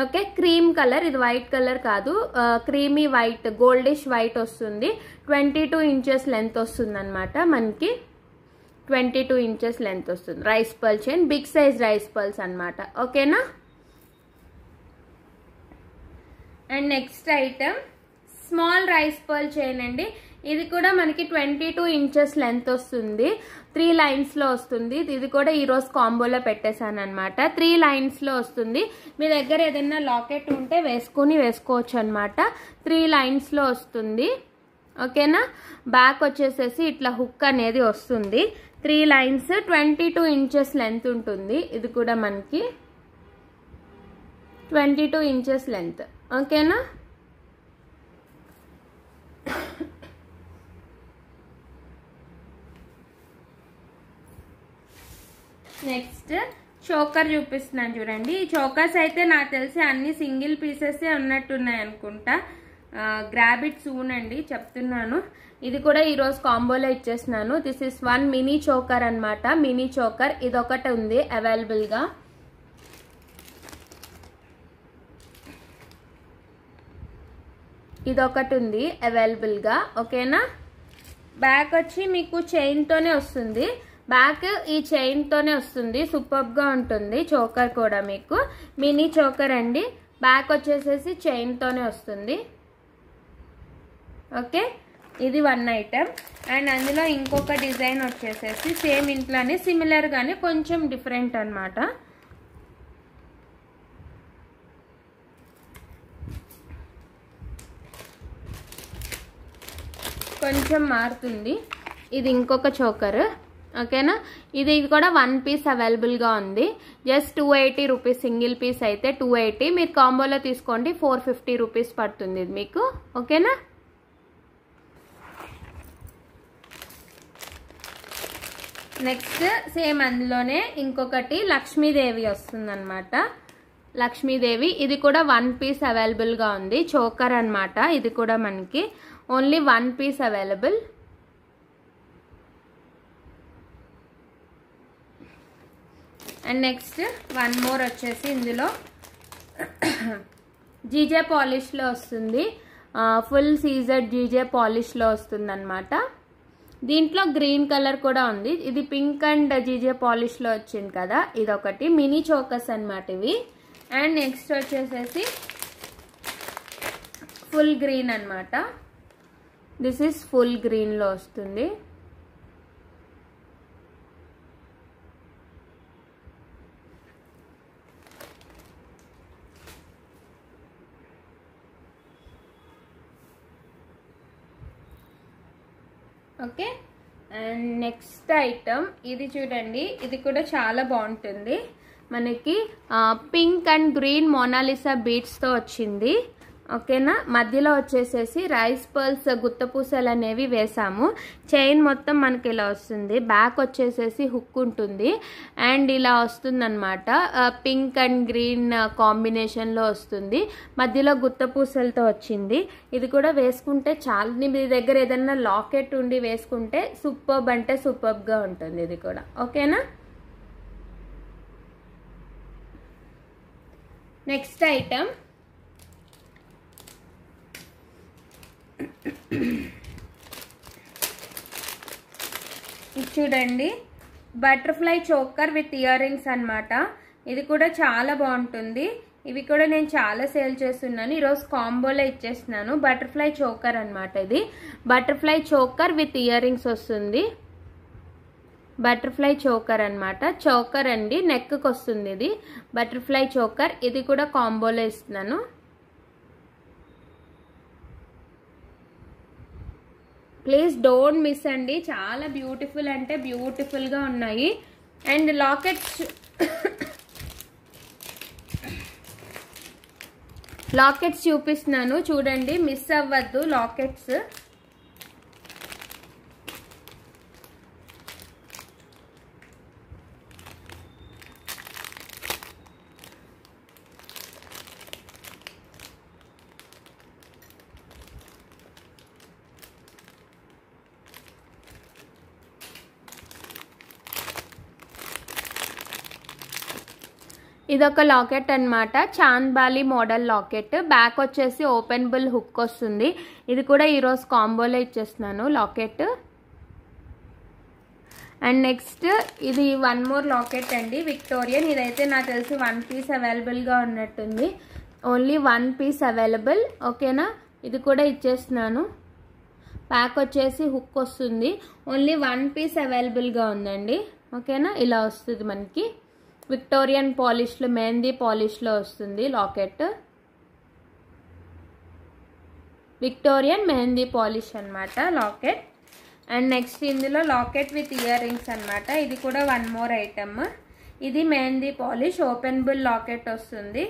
Okay, cream colour, ఇది వైట్ కలర్ కాదు, క్రీమీ వైట్, గోల్డిష్ వైట్ వస్తుంది. 22 ఇంచెస్ లెంత్ వస్తుంది అనమాట. మనకి 22 ఇంచెస్ లెంత్ వస్తుంది. Rice pearl chain, big size rice pearls అనమాట. ఓకేనా, and next item small rice pearl chain అండి. ఇది కూడా మనకి 22 ఇంచెస్ లెంత్ వస్తుంది. 3 లైన్స్లో వస్తుంది. ఇది కూడా ఈరోజు కాంబోలో పెట్టేశాను అనమాట. 3 లైన్స్లో వస్తుంది. మీ దగ్గర ఏదైనా లాకెట్ ఉంటే వేసుకోవచ్చు అనమాట. 3 లైన్స్లో వస్తుంది. ఓకేనా, బ్యాక్ వచ్చేసేసి ఇట్లా హుక్ అనేది వస్తుంది. 3 లైన్స్, 22 ఇంచెస్ లెంత్ ఉంటుంది. ఇది కూడా మనకి 22 ఇంచెస్ లెంత్. ఓకేనా, నెక్స్ట్ చోకర్ చూపిస్తున్నాను చూడండి. ఈ చోకర్స్ అయితే నాకు తెలిసి అన్ని సింగిల్ పీసెసే ఉన్నట్టున్నాయి అనుకుంటా. గ్రాబ్ ఇట్ సూన్ అండి, చెప్తున్నాను. ఇది కూడా ఈరోజు కాంబోలో ఇచ్చేస్తున్నాను. దిస్ ఇస్ 1 మినీ చోకర్ అనమాట. మినీ చోకర్ ఇదొకటి ఉంది అవైలబుల్గా. ఇదొకటి ఉంది అవైలబుల్గా. ఓకేనా, బ్యాక్ వచ్చి మీకు చైన్తోనే వస్తుంది. బ్యాక్ ఈ చైన్తోనే వస్తుంది. సూపర్గా ఉంటుంది చోకర్ కూడా. మీకు మినీ చోకర్ అండి. బ్యాక్ వచ్చేసేసి చైన్తోనే వస్తుంది. ఓకే, ఇది 1 ఐటమ్. అండ్ అందులో ఇంకొక డిజైన్ వచ్చేసేసి సేమ్ ఇంట్లోనే సిమిలర్గానే కొంచెం డిఫరెంట్ అనమాట. కొంచెం మారుతుంది. ఇది ఇంకొక చోకర్, ఓకేనా. ఇది కూడా 1 పీస్ అవైలబుల్గా ఉంది. జస్ట్ 280 రూపీస్, సింగిల్ పీస్ అయితే 280. మీరు కాంబోలో తీసుకోండి 450 రూపీస్ పడుతుంది ఇది మీకు, ఓకేనా. నెక్స్ట్ సేమ్ అందులోనే ఇంకొకటి లక్ష్మీదేవి వస్తుందన్నమాట. లక్ష్మీదేవి ఇది కూడా 1 పీస్ అవైలబుల్గా ఉంది. చోకర్ అన్నమాట. ఇది కూడా మనకి only 1 piece available. And next 1 more వచ్చేసి ఇందులో జీజే పాలిష్లో వస్తుంది. ఫుల్ సీజర్ జీజే పాలిష్లో వస్తుంది అన్నమాట. దీంట్లో గ్రీన్ కలర్ కూడా ఉంది. ఇది పింక్ అండ్ జీజే పాలిష్లో వచ్చింది కదా, ఇదొకటి మినీ చోకర్స్ అన్నమాట ఇవి. అండ్ నెక్స్ట్ వచ్చేసేసి ఫుల్ గ్రీన్ అన్నమాట. దిస్ ఈస్ ఫుల్ గ్రీన్లో వస్తుంది. ఓకే. అండ్ నెక్స్ట్ ఐటమ్ ఇది చూడండి, ఇది కూడా చాలా బాగుంటుంది. మనకి పింక్ అండ్ గ్రీన్ మోనాలిసా బీడ్స్తో వచ్చింది, ఓకేనా. మధ్యలో వచ్చేసేసి రైస్ పర్ల్స్ గుత్తపూసలు అనేవి వేసాము. చైన్ మొత్తం మనకి ఇలా వస్తుంది. బ్యాక్ వచ్చేసేసి హుక్ ఉంటుంది అండ్ ఇలా వస్తుంది అనమాట. పింక్ అండ్ గ్రీన్ కాంబినేషన్లో వస్తుంది. మధ్యలో గుత్తపూసలతో వచ్చింది. ఇది కూడా వేసుకుంటే చాలా, మీ దగ్గర ఏదైనా లాకెట్ ఉండి వేసుకుంటే సూపర్బ్ అంటే సూపర్బ్గా ఉంటుంది ఇది కూడా, ఓకేనా. నెక్స్ట్ ఐటమ్ ఇది చూడండి, butterfly choker with ear rings అనమాట. ఇది కూడా చాలా బాగుంటుంది. ఇవి కూడా నేను చాలా సేల్ చేస్తున్నాను. ఈరోజు కాంబోలో ఇచ్చేస్తున్నాను. బటర్ఫ్లై చోకర్ అనమాట. ఇది butterfly choker with ear rings వస్తుంది. బటర్ఫ్లై చోకర్ అనమాట. చోకర్ అండి, నెక్కి వస్తుంది ఇది బటర్ఫ్లై చోకర్. ఇది కూడా కాంబోలో ఇస్తున్నాను. ప్లీజ్ డోంట్ మిస్ అండి. చాలా బ్యూటిఫుల్ అంటే బ్యూటిఫుల్గా ఉన్నాయి. అండ్ లాకెట్స్ చూపిస్తున్నాను చూడండి, మిస్ అవ్వద్దు లాకెట్స్. ఇదొక లాకెట్ అన్నమాట. Chandbali model locket. బ్యాక్ వచ్చేసి ఓపెనబుల్ హుక్ వస్తుంది. ఇది కూడా ఈరోజు కాంబోలో ఇచ్చేస్తున్నాను లాకెట్. అండ్ నెక్స్ట్ ఇది 1 మోర్ లాకెట్ అండి, విక్టోరియన్. ఇదైతే నాకు తెలిసి 1 పీస్ అవైలబుల్గా ఉన్నట్టుంది. ఓన్లీ 1 పీస్ అవైలబుల్, ఓకేనా. ఇది కూడా ఇచ్చేస్తున్నాను. బ్యాక్ వచ్చేసి హుక్ వస్తుంది. ఓన్లీ 1 పీస్ అవైలబుల్గా ఉందండి, ఓకేనా. ఇలా వస్తుంది మనకి. విక్టోరియన్ పాలిష్లో, మెహందీ పాలిష్లో వస్తుంది లాకెట్. విక్టోరియన్ మెహందీ పాలిష్ అనమాట లాకెట్. అండ్ నెక్స్ట్ ఇందులో లాకెట్ విత్ ఇయర్ రింగ్స్ అనమాట. ఇది కూడా 1 మోర్ ఐటమ్. ఇది మెహందీ పాలిష్ ఓపెనబుల్ లాకెట్ వస్తుంది.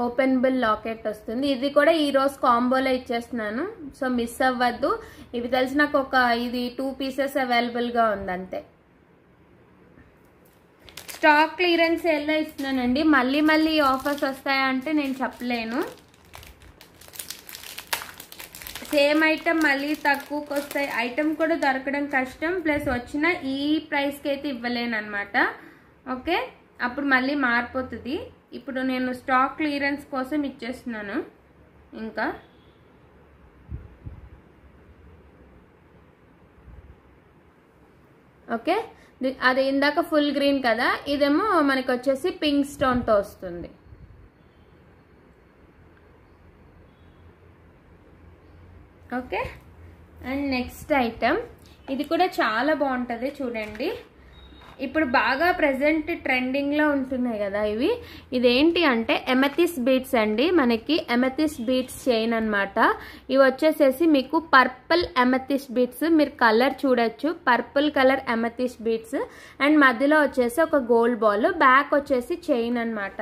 ఓపెనబుల్ లాకెట్ వస్తుంది. ఇది కూడా ఈరోజు కాంబోలో ఇచ్చేస్తున్నాను, సో మిస్ అవ్వద్దు. ఇవి తెలిసి నాకు ఇది 2 పీసెస్ అవైలబుల్గా ఉంది అంతే. స్టాక్ క్లియరెన్స్ సేల్లో ఇస్తున్నానండి. మళ్ళీ ఆఫర్స్ వస్తాయా అంటే నేను చెప్పలేను. సేమ్ ఐటమ్ మళ్ళీ తక్కువకి వస్తాయి. ఐటమ్ కూడా దొరకడం కష్టం, ప్లస్ వచ్చిన ఈ ప్రైస్కి అయితే ఇవ్వలేను అనమాట, ఓకే. అప్పుడు మళ్ళీ మారిపోతుంది. ఇప్పుడు నేను స్టాక్ క్లియరెన్స్ కోసం ఇచ్చేస్తున్నాను. ఇంకా ఓకే, అది ఇందాక ఫుల్ గ్రీన్ కదా, ఇదేమో మనకి వచ్చేసి పింక్ స్టోన్తో వస్తుంది. ఓకే. అండ్ నెక్స్ట్ ఐటమ్ ఇది కూడా చాలా బాగుంటుంది చూడండి. ఇప్పుడు బాగా ప్రెజెంట్ ట్రెండింగ్లో ఉంటున్నాయి కదా ఇవి. ఇదేంటి అంటే ఎమెథిస్ బీడ్స్ అండి, మనకి ఎమెథిస్ బీడ్స్ చైన్ అనమాట. ఇవి వచ్చేసేసి మీకు పర్పుల్ ఎమెథిస్ బీడ్స్, మీరు కలర్ చూడొచ్చు, పర్పుల్ కలర్ ఎమెథిస్ బీడ్స్. అండ్ మధ్యలో వచ్చేసి ఒక గోల్డ్ బాల్, బ్యాక్ వచ్చేసి చైన్ అనమాట.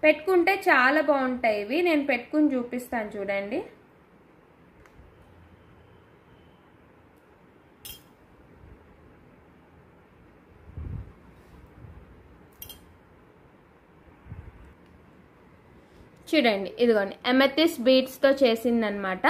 పెట్టుకుంటే చాలా బాగుంటాయి ఇవి. నేను పెట్టుకుని చూపిస్తాను చూడండి. చూడండి ఇదిగోండి ఎమెథిస్ బీడ్స్తో చేసిందనమాట.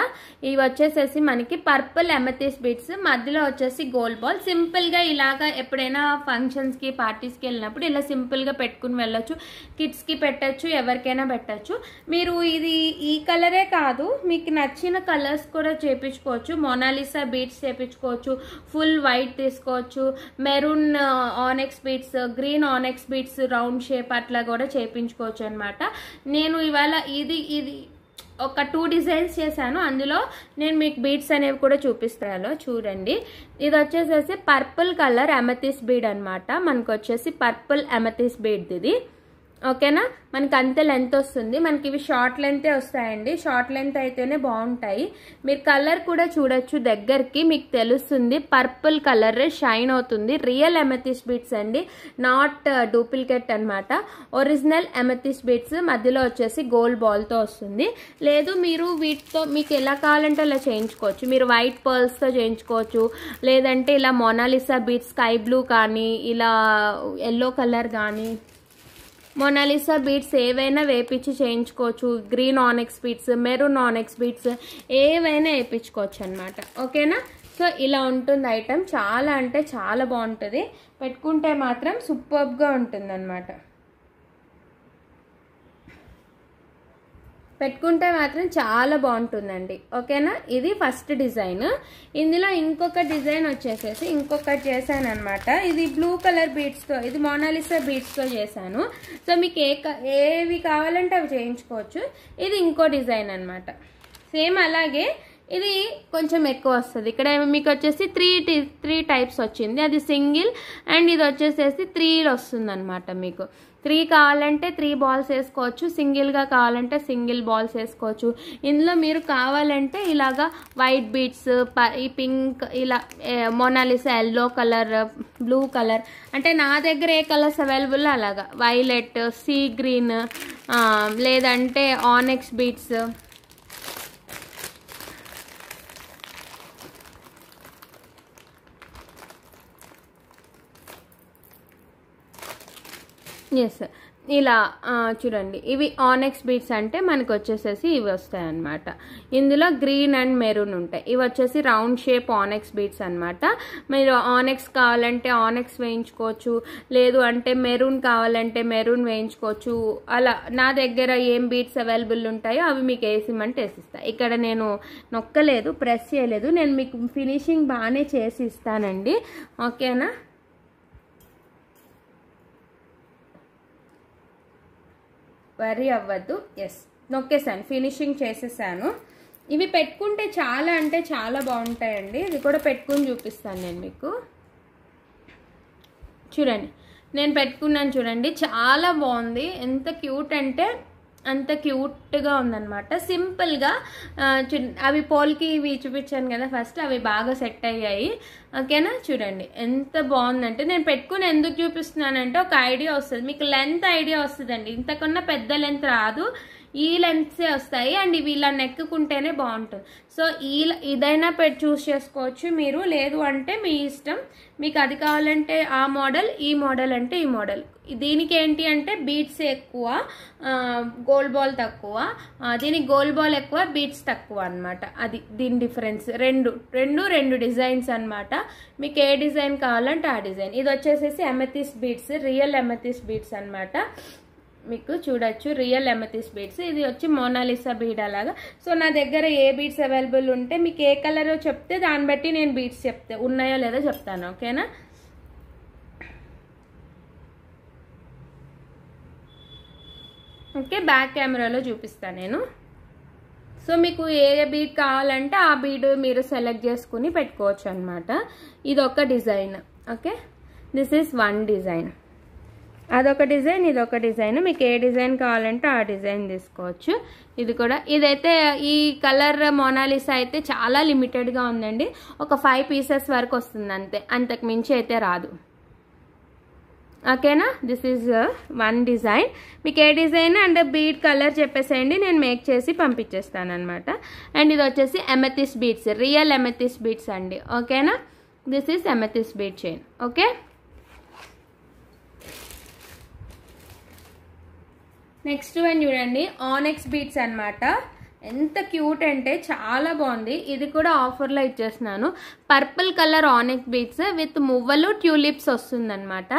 ఇవి వచ్చేసేసి మనకి పర్పుల్ ఎమెథిస్ బీడ్స్, మధ్యలో వచ్చేసి గోల్డ్ బాల్. సింపుల్గా ఇలాగా ఎప్పుడైనా ఫంక్షన్స్కి పార్టీస్కి వెళ్ళినప్పుడు ఇలా సింపుల్గా పెట్టుకుని వెళ్ళొచ్చు. కిడ్స్కి పెట్టచ్చు, ఎవరికైనా పెట్టచ్చు. మీరు ఇది ఈ కలరే కాదు, మీకు నచ్చిన కలర్స్ కూడా చేపించుకోవచ్చు. మొనాలిసా బీడ్స్ చేపించుకోవచ్చు, ఫుల్ వైట్ తీసుకోవచ్చు, maroon ఆనెక్స్ beads, green ఆనెక్స్ beads round shape అట్లా కూడా చేపించుకోవచ్చు అనమాట. నేను ఇవాళ ఇది ఒక 2 డిజైన్స్ చేశాను, అందులో నేను మీకు బీడ్స్ అనేవి కూడా చూపిస్తాను చూడండి. ఇది వచ్చేసేసి పర్పుల్ కలర్ అమెథిస్ బీడ్ అనమాట. మనకు వచ్చేసి పర్పుల్ అమెథిస్ బీడ్ ఇది, ఓకేనా. మనకి అంతే లెంత్ వస్తుంది. మనకి ఇవి షార్ట్ లెంతే వస్తాయండి, షార్ట్ లెంత్ అయితేనే బాగుంటాయి. మీరు కలర్ కూడా చూడొచ్చు దగ్గరికి, మీకు తెలుస్తుంది. పర్పుల్ కలర్ షైన్ అవుతుంది. రియల్ ఎమెథిస్ బీడ్స్ అండి, నాట్ డూప్లికేట్ అనమాట. ఒరిజినల్ ఎమెథిస్ బీడ్స్, మధ్యలో వచ్చేసి గోల్డ్ బాల్తో వస్తుంది. లేదు మీరు వీటితో మీకు ఎలా కావాలంటే అలా చేయించుకోవచ్చు. మీరు వైట్ పర్ల్స్తో చేయించుకోవచ్చు, లేదంటే ఇలా మొనాలిసా బీడ్స్ స్కై బ్లూ కానీ, ఇలా ఎల్లో కలర్ కానీ, మొనాలిసా బీడ్స్ ఏవైనా వేపించి చేయించుకోవచ్చు. గ్రీన్ ఆనెక్స్ బీడ్స్, మెరూన్ ఆనెక్స్ బీడ్స్ ఏవైనా వేయించుకోవచ్చు అనమాట, ఓకేనా. సో ఇలా ఉంటుంది ఐటమ్. చాలా అంటే చాలా బాగుంటుంది, పెట్టుకుంటే మాత్రం సూపర్గా ఉంటుంది అనమాట. పెట్టుకుంటే మాత్రం చాలా బాగుంటుందండి, ఓకేనా. ఇది ఫస్ట్ డిజైన్. ఇందులో ఇంకొక డిజైన్ వచ్చేసేసి ఇంకొకటి చేశాను అనమాట. ఇది బ్లూ కలర్ బీడ్స్తో, ఇది మొనాలిసా బీడ్స్తో చేశాను. సో మీకు ఏవి కావాలంటే అవి చేయించుకోవచ్చు. ఇది ఇంకో డిజైన్ అనమాట, సేమ్ అలాగే. ఇది కొంచెం ఎక్కువ వస్తుంది. ఇక్కడ మీకు వచ్చేసి త్రీ టైప్స్ వచ్చింది, అది సింగిల్. అండ్ ఇది వచ్చేసేసి 3 వస్తుంది అనమాట. మీకు 3 కావాలంటే 3 బాల్స్ వేసుకోవచ్చు, సింగిల్గా కావాలంటే సింగిల్ బాల్స్ వేసుకోవచ్చు. ఇందులో మీరు కావాలంటే ఇలాగా వైట్ బీడ్స్, ఈ పింక్, ఇలా Mona Lisa yellow colour, blue colour, అంటే నా దగ్గర ఏ కలర్స్ అవైలబుల్ అలాగా, వైలెట్, సీ గ్రీన్, లేదంటే ఆనెక్స్ బీడ్స్, ఎస్ ఇలా చూడండి. ఇవి ఆనెక్స్ బీడ్స్ అంటే మనకు వచ్చేసేసి ఇవి వస్తాయి అన్నమాట. ఇందులో గ్రీన్ అండ్ మెరూన్ ఉంటాయి. ఇవి వచ్చేసి రౌండ్ షేప్ ఆనెక్స్ బీడ్స్ అనమాట. మీరు ఆనెక్స్ కావాలంటే ఆనెక్స్ వేయించుకోవచ్చు, లేదు అంటే మెరూన్ కావాలంటే మెరూన్ వేయించుకోవచ్చు. అలా నా దగ్గర ఏం బీడ్స్ అవైలబుల్ ఉంటాయో అవి మీకు వేసిమంటే వేసిస్తా. ఇక్కడ నేను నొక్కలేదు, ప్రెస్ చేయలేదు, నేను మీకు ఫినిషింగ్ బాగానే చేసి ఇస్తానండి, ఓకేనా. వరీ అవ్వద్దు. ఎస్, నొక్కేసాను, ఫినిషింగ్ చేసేసాను. ఇవి పెట్టుకుంటే చాలా అంటే చాలా బాగుంటాయండి. ఇది కూడా పెట్టుకుని చూపిస్తాను నేను మీకు. చూడండి, నేను పెట్టుకున్నాను చూడండి, చాలా బాగుంది. ఎంత క్యూట్ అంటే అంత క్యూట్గా ఉందన్నమాట. సింపుల్గా అవి పోల్కి ఇవి చూపించాను కదా ఫస్ట్, అవి బాగా సెట్ అయ్యాయి, ఓకేనా. చూడండి ఎంత బాగుందంటే, నేను పెట్టుకుని ఎందుకు చూపిస్తున్నానంటే ఒక ఐడియా వస్తుంది మీకు, లెంత్ ఐడియా వస్తుందండి. ఇంతకన్నా పెద్ద లెంత్ రాదు, ఈ లెంత్సే వస్తాయి. అండ్ ఇవి ఇలా నెక్కుకుంటేనే బాగుంటుంది. సో ఇదైనా చూస్ చేసుకోవచ్చు మీరు, లేదు అంటే మీ ఇష్టం. మీకు అది కావాలంటే ఆ మోడల్, ఈ మోడల్ అంటే ఈ మోడల్. దీనికి ఏంటి అంటే బీడ్స్ ఎక్కువ, గోల్డ్ బాల్ తక్కువ. దీనికి గోల్డ్ బాల్ ఎక్కువ, బీడ్స్ తక్కువ అనమాట. అది దీని డిఫరెన్స్. రెండు డిజైన్స్ అనమాట. మీకు ఏ డిజైన్ కావాలంటే ఆ డిజైన్. ఇది వచ్చేసేసి ఎమెథిస్ బీడ్స్, రియల్ ఎమెథిస్ బీడ్స్ అనమాట. మీకు చూడొచ్చు రియల్ ఎమెథిస్ బీడ్స్. ఇది వచ్చి మోనాలిసా బీడ్ అలాగా. సో నా దగ్గర ఏ బీడ్స్ అవైలబుల్ ఉంటే మీకు ఏ కలర్ చెప్తే దాన్ని బట్టి నేను బీడ్స్ ఉన్నాయో లేదో చెప్తాను, ఓకేనా. ఓకే, బ్యాక్ కెమెరాలో చూపిస్తాను నేను. సో మీకు ఏ బీడ్ కావాలంటే ఆ బీడ్ మీరు సెలెక్ట్ చేసుకుని పెట్టుకోవచ్చు అనమాట. ఇది ఒక design, okay. This is one design. అదొక డిజైన్, ఇదొక డిజైన్. మీకు ఏ డిజైన్ కావాలంటే ఆ డిజైన్ తీసుకోవచ్చు. ఇది కూడా, ఇదైతే ఈ కలర్ మోనాలిసా అయితే చాలా లిమిటెడ్గా ఉందండి. ఒక 5 పీసెస్ వరకు వస్తుంది అంతే, అంతకు మించి అయితే రాదు. ఓకేనా, దిస్ ఈజ్ వన్ డిజైన్. మీకు ఏ డిజైన్ అండ్ బీడ్ కలర్ చెప్పేసేయండి, నేను మేక్ చేసి పంపించేస్తాను అనమాట. అండ్ ఇది వచ్చేసి amethyst beads, real amethyst beads అండి. ఓకేనా, this is amethyst bead chain. Okay, next one చూడండి, ఆనెక్స్ బీడ్స్ అనమాట. ఎంత క్యూట్ అంటే చాలా బాగుంది. ఇది కూడా ఆఫర్లో ఇచ్చేస్తున్నాను. Purple colour onyx beads with మువ్వలు ట్యూలిప్స్ వస్తుందన్నమాట.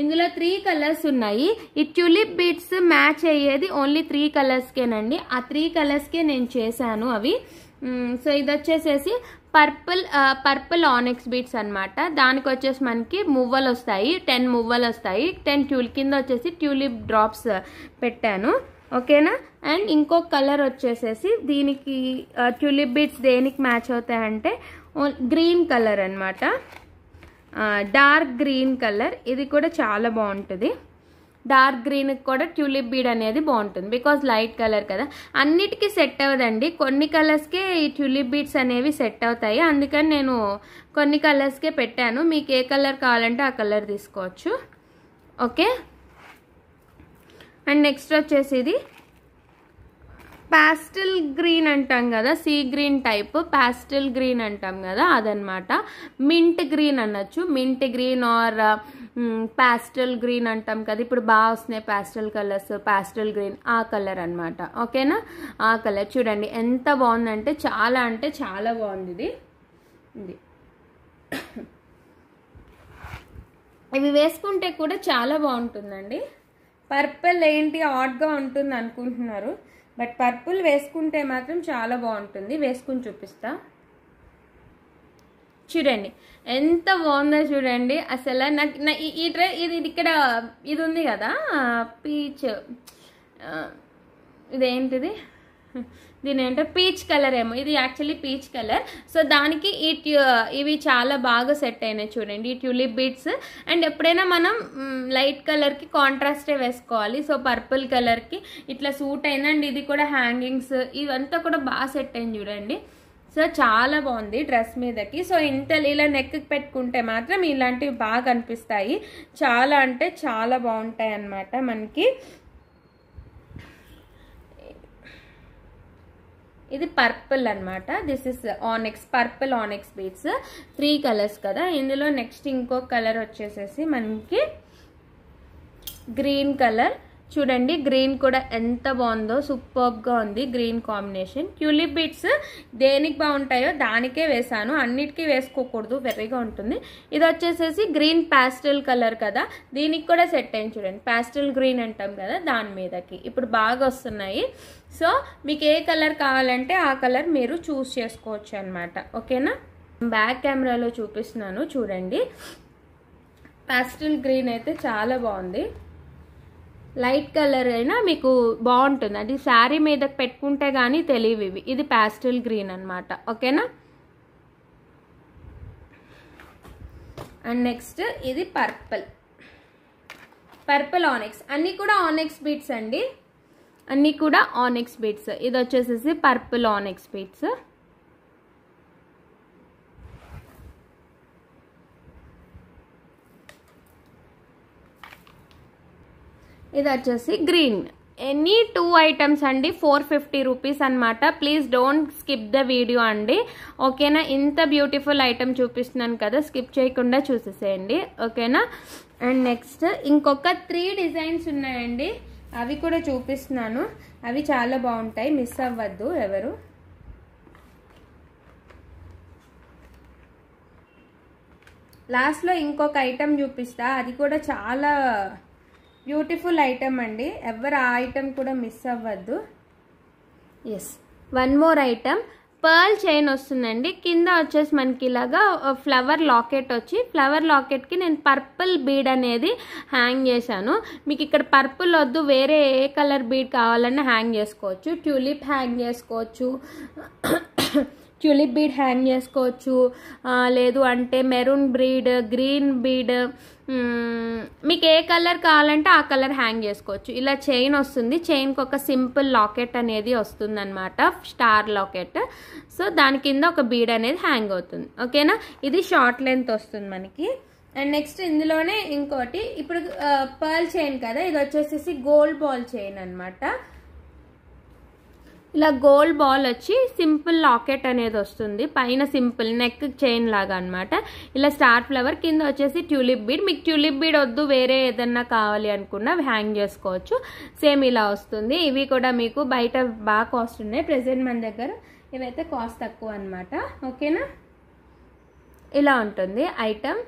ఇందులో 3 కలర్స్ ఉన్నాయి. ఈ ట్యూలిప్ బీడ్స్ మ్యాచ్ అయ్యేది ఓన్లీ 3 కలర్స్కేనండి. ఆ 3 కలర్స్కే నేను చేశాను అవి. సో ఇది వచ్చేసేసి పర్పుల్ ఆనెక్స్ బీడ్స్ అనమాట. దానికి వచ్చేసి మనకి మువ్వలు వస్తాయి, 10 మువ్వలు వస్తాయి. 10 కింద వచ్చేసి ట్యూలిప్ డ్రాప్స్ పెట్టాను. ఓకేనా, అండ్ ఇంకొక కలర్ వచ్చేసేసి దీనికి ట్యూలిప్ బీడ్స్ దేనికి మ్యాచ్ అవుతాయంటే గ్రీన్ కలర్ అనమాట, డార్క్ గ్రీన్ కలర్. ఇది కూడా చాలా బాగుంటుంది. డార్క్ గ్రీన్కి కూడా ట్యూలిప్ బీడ్ అనేది బాగుంటుంది, బికాజ్ లైట్ కలర్ కదా. అన్నిటికీ సెట్ అవ్వదండి, కొన్ని కలర్స్కే ఈ ట్యూలిప్ బీడ్స్ అనేవి సెట్ అవుతాయి. అందుకని నేను కొన్ని కలర్స్కే పెట్టాను. మీకు ఏ కలర్ కావాలంటే ఆ కలర్ తీసుకోవచ్చు. ఓకే, అండ్ నెక్స్ట్ వచ్చేసి ఇది పాస్టల్ గ్రీన్ అంటాం కదా, సీ గ్రీన్ టైప్ పాస్టల్ గ్రీన్ అంటాం కదా, అదనమాట. మింట్ గ్రీన్ అనొచ్చు, మింట్ గ్రీన్ ఆర్ పాస్టల్ గ్రీన్ అంటాం కదా, ఇప్పుడు బాగా వస్తున్నాయి పాస్టల్ కలర్స్, పాస్టల్ గ్రీన్, ఆ కలర్ అనమాట. ఓకేనా, ఆ కలర్ చూడండి ఎంత బాగుందంటే చాలా బాగుంది ఇది. ఇవి వేసుకుంటే కూడా చాలా బాగుంటుందండి. పర్పుల్ ఏంటి ఆడ్గా ఉంటుంది అనుకుంటున్నారు, బట్ పర్పుల్ వేసుకుంటే మాత్రం చాలా బాగుంటుంది. వేసుకుని చూపిస్తా చూడండి ఎంత బాగుందో చూడండి. అసలు నాకు ఇది ఇక్కడ ఇది ఉంది కదా పీచ్, ఇదేంటిది, దీని ఏంటో పీచ్ కలర్ ఏమో, ఇది యాక్చువల్లీ పీచ్ కలర్. సో దానికి ఇవి చాలా బాగా సెట్ అయినాయి చూడండి, ఈ ట్యూలిప్ బీడ్స్. అండ్ ఎప్పుడైనా మనం లైట్ కలర్కి కాంట్రాస్టే వేసుకోవాలి. సో పర్పుల్ కలర్కి ఇట్లా సూట్ అయింది. అండ్ ఇది కూడా హ్యాంగింగ్స్ ఇవంతా కూడా బాగా సెట్ అయింది చూడండి. సో చాలా బాగుంది డ్రెస్ మీదకి. సో ఇలా నెక్కి పెట్టుకుంటే మాత్రం ఇలాంటివి బాగా అనిపిస్తాయి. చాలా అంటే చాలా బాగుంటాయి అన్నమాట మనకి. ఇది పర్పుల్ అనమాట. This is onyx, purple onyx beads, 3 colours కదా. ఇందులో నెక్స్ట్ ఇంకొక కలర్ వచ్చేసేసి మనకి గ్రీన్ కలర్. చూడండి గ్రీన్ కూడా ఎంత బాగుందో, సూపర్గా ఉంది గ్రీన్ కాంబినేషన్. ట్యూలిప్ బీడ్స్ దేనికి బాగుంటాయో దానికే వేసాను, అన్నిటికీ వేసుకోకూడదు, వెర్రీగా ఉంటుంది. ఇది వచ్చేసేసి గ్రీన్ పాస్టల్ కలర్ కదా, దీనికి కూడా సెట్ అయింది చూడండి, పాస్టల్ గ్రీన్ అంటాం కదా దాని మీదకి. ఇప్పుడు బాగా వస్తున్నాయి. సో మీకు ఏ కలర్ కావాలంటే ఆ కలర్ మీరు చూస్ చేసుకోవచ్చు అనమాట. ఓకేనా, బ్యాక్ కెమెరాలో చూపిస్తున్నాను చూడండి. పాస్టల్ గ్రీన్ అయితే చాలా బాగుంది. లైట్ కలర్ అయినా మీకు బాగుంటుంది, అది శారీ మీద పెట్టుకుంటే కానీ తెలియవు ఇవి. ఇది పాస్టల్ గ్రీన్ అనమాట. ఓకేనా, అండ్ నెక్స్ట్ ఇది పర్పుల్ ఆనెక్స్. అన్నీ కూడా ఆనెక్స్ బీడ్స్ అండి, అన్నీ కూడా ఆనెక్స్ బీడ్స్. ఇది వచ్చేసేసి పర్పుల్ ఆనెక్స్ బీడ్స్. ఇది వచ్చేసి గ్రీన్. ఎనీ 2 ఐటమ్స్ అండి, 450 రూపీస్ అనమాట. Please don't skip the video అండి. ఓకేనా, ఇంత బ్యూటిఫుల్ ఐటమ్ చూపిస్తున్నాను కదా, స్కిప్ చేయకుండా చూసేసేయండి. ఓకేనా, అండ్ నెక్స్ట్ ఇంకొక 3 డిజైన్స్ ఉన్నాయండి, అవి కూడా చూపిస్తున్నాను. అవి చాలా బాగుంటాయి, మిస్ అవ్వద్దు ఎవరు. లాస్ట్లో ఇంకొక ఐటమ్ చూపిస్తా, అది కూడా చాలా బ్యూటిఫుల్ ఐటమ్ అండి, ఎవరు ఆ ఐటమ్ కూడా మిస్ అవ్వద్దు. Yes, one more item, pearl chain వస్తుందండి. కింద వచ్చేసి మనకి ఇలాగా ఫ్లవర్ లాకెట్ వచ్చి, ఫ్లవర్ లాకెట్కి నేను పర్పుల్ బీడ్ అనేది హ్యాంగ్ చేశాను. మీకు ఇక్కడ పర్పుల్ వద్దు, వేరే ఏ కలర్ బీడ్ కావాలన్నా హ్యాంగ్ చేసుకోవచ్చు. ట్యూలిప్ హ్యాంగ్ చేసుకోవచ్చు, ట్యూలిప్ బీడ్ హ్యాంగ్ చేసుకోవచ్చు, లేదు అంటే మెరూన్ బీడ్, గ్రీన్ బీడ్, మీకు ఏ కలర్ కావాలంటే ఆ కలర్ హ్యాంగ్ చేసుకోవచ్చు. ఇలా చైన్ వస్తుంది, చైన్కి ఒక సింపుల్ లాకెట్ అనేది వస్తుంది అనమాట, స్టార్ లాకెట్. సో దాని కింద ఒక బీడ్ అనేది హ్యాంగ్ అవుతుంది. ఓకేనా, ఇది షార్ట్ లెంత్ వస్తుంది మనకి. అండ్ నెక్స్ట్ ఇందులోనే ఇంకోటి, ఇప్పుడు పర్ల్ చైన్ కదా, ఇది వచ్చేసి గోల్డ్ బాల్ చైన్ అనమాట. ఇలా గోల్డ్ బాల్ వచ్చి సింపుల్ లాకెట్ అనేది వస్తుంది, పైన సింపుల్ నెక్ చైన్ లాగా అనమాట. ఇలా స్టార్ ఫ్లవర్, కింద వచ్చేసి ట్యూలిప్ బీడ్. మీకు ట్యూలిప్ బీడ్ వద్దు, వేరే ఏదన్నా కావాలి అనుకున్నా హ్యాంగ్ చేసుకోవచ్చు. సేమ్ ఇలా వస్తుంది. ఇవి కూడా మీకు బయట బాగా కాస్ట్ ఉన్నాయి, ప్రెసెంట్ మన దగ్గర ఇవైతే కాస్ట్ తక్కువ అనమాట. ఓకేనా, ఇలా ఉంటుంది ఐటమ్.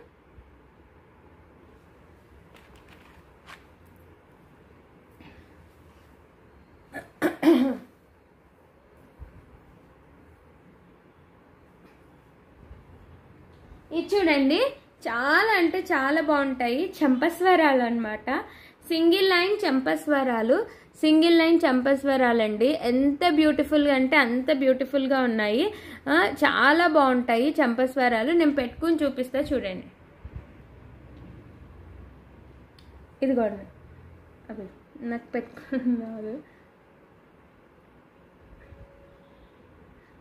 ఇది చూడండి, చాలా అంటే చాలా బాగుంటాయి చంపస్వరాలు అనమాట. సింగిల్ లైన్ చంపస్వరాలు, సింగిల్ లైన్ చంపస్వరాలు అండి. ఎంత బ్యూటిఫుల్గా అంటే అంత బ్యూటిఫుల్గా ఉన్నాయి, చాలా బాగుంటాయి చంపస్వరాలు. నేను పెట్టుకుని చూపిస్తా చూడండి. ఇదిగోండి, అవి నాకు పెట్టుకున్నారు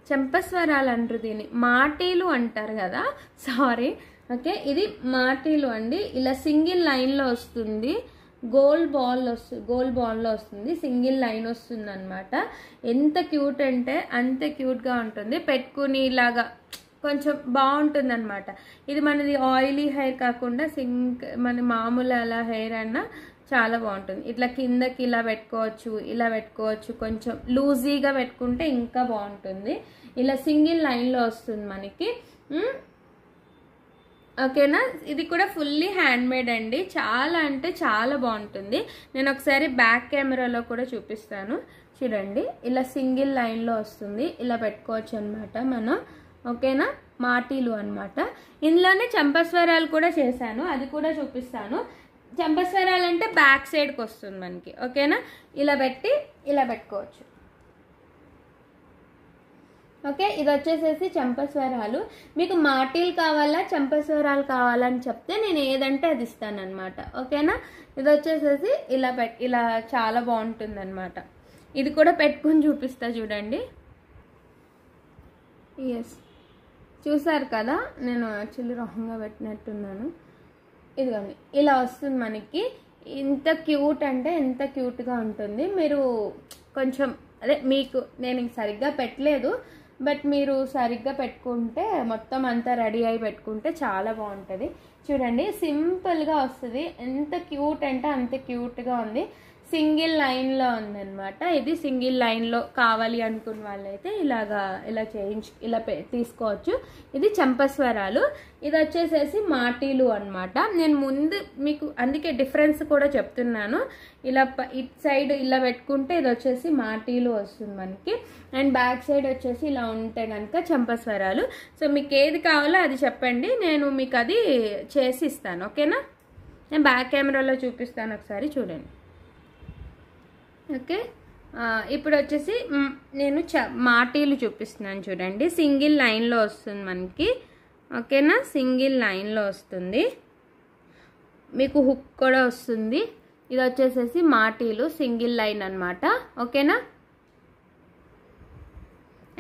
చంపస్వరాలు అంటారు, దీన్ని మాటీలు అంటారు కదా, సారీ. ఓకే, ఇది మాటీలు అండి. ఇలా సింగిల్ లైన్లో వస్తుంది, గోల్డ్ బాల్లో వస్తుంది, సింగిల్ లైన్ వస్తుంది అనమాట. ఎంత క్యూట్ అంటే అంత క్యూట్గా ఉంటుంది, పెట్టుకుని ఇలాగా కొంచెం బాగుంటుంది అనమాట. ఇది మనది ఆయిలీ హెయిర్ కాకుండా మన మామూలు అలా హెయిర్ అన్నా చాలా బాగుంటుంది. ఇట్లా కిందకి ఇలా పెట్టుకోవచ్చు, కొంచెం లూజీగా పెట్టుకుంటే ఇంకా బాగుంటుంది. ఇలా సింగిల్ లైన్లో వస్తుంది మనకి. ఓకేనా, ఇది కూడా ఫుల్లీ హ్యాండ్ మేడ్ అండి, చాలా అంటే చాలా బాగుంటుంది. నేను ఒకసారి బ్యాక్ కెమెరాలో కూడా చూపిస్తాను చూడండి. ఇలా సింగిల్ లైన్లో వస్తుంది, ఇలా పెట్టుకోవచ్చు అనమాట మనం. ఓకేనా, మాటీలు అనమాట. ఇందులోనే చంపస్వరాలు కూడా చేశాను, అది కూడా చూపిస్తాను. చంపస్వరాలు అంటే బ్యాక్ సైడ్కి వస్తుంది మనకి. ఓకేనా, ఇలా పెట్టుకోవచ్చు. ఓకే, ఇది వచ్చేసేసి చంపస్వరాలు. మీకు మాటీలు కావాలా చంపస్వరాలు కావాలని చెప్తే నేను ఏదంటే అది ఇస్తాను అనమాట. ఓకేనా, ఇది వచ్చేసేసి ఇలా చాలా బాగుంటుంది అనమాట. ఇది కూడా పెట్టుకుని చూపిస్తా చూడండి. ఎస్, చూసారు కదా, నేను యాక్చువల్లీ రాంగ్గా పెట్టినట్టున్నాను. ఇదిగోండి, ఇలా వస్తుంది మనకి. ఇంత క్యూట్ అంటే ఎంత క్యూట్గా ఉంటుంది. మీరు కొంచెం మీకు నేను సరిగ్గా పెట్టలేదు, బట్ మీరు సరిగ్గా పెట్టుకుంటే మొత్తం అంతా రెడీ అయి పెట్టుకుంటే చాలా బాగుంటుంది. చూడండి, సింపుల్గా వస్తుంది, ఎంత క్యూట్ అంటే అంత క్యూట్గా ఉంది. సింగిల్ లైన్లో ఉందన్నమాట. ఇది సింగిల్ లైన్లో కావాలి అనుకున్న వాళ్ళైతే ఇలా తీసుకోవచ్చు. ఇది చంపస్వరాలు, ఇది వచ్చేసేసి మాటీలు అనమాట. నేను ముందు మీకు అందుకే డిఫరెన్స్ కూడా చెప్తున్నాను. ఇలా ఇటు సైడ్ ఇలా పెట్టుకుంటే ఇది వచ్చేసి మాటీలు వస్తుంది మనకి, అండ్ బ్యాక్ సైడ్ వచ్చేసి ఇలా ఉంటే కనుక చంపస్వరాలు. సో మీకు ఏది కావాలో అది చెప్పండి, నేను మీకు అది చేసి ఇస్తాను. ఓకేనా, నేను బ్యాక్ కెమెరాలో చూపిస్తాను, ఒకసారి చూడండి. ఓకే, ఇప్పుడు వచ్చేసి నేను మాటీలు చూపిస్తున్నాను చూడండి. సింగిల్ లైన్లో వస్తుంది మనకి. ఓకేనా, సింగిల్ లైన్లో వస్తుంది, మీకు హుక్ కూడా వస్తుంది. ఇది వచ్చేసేసి మాటీలు సింగిల్ లైన్ అనమాట. ఓకేనా,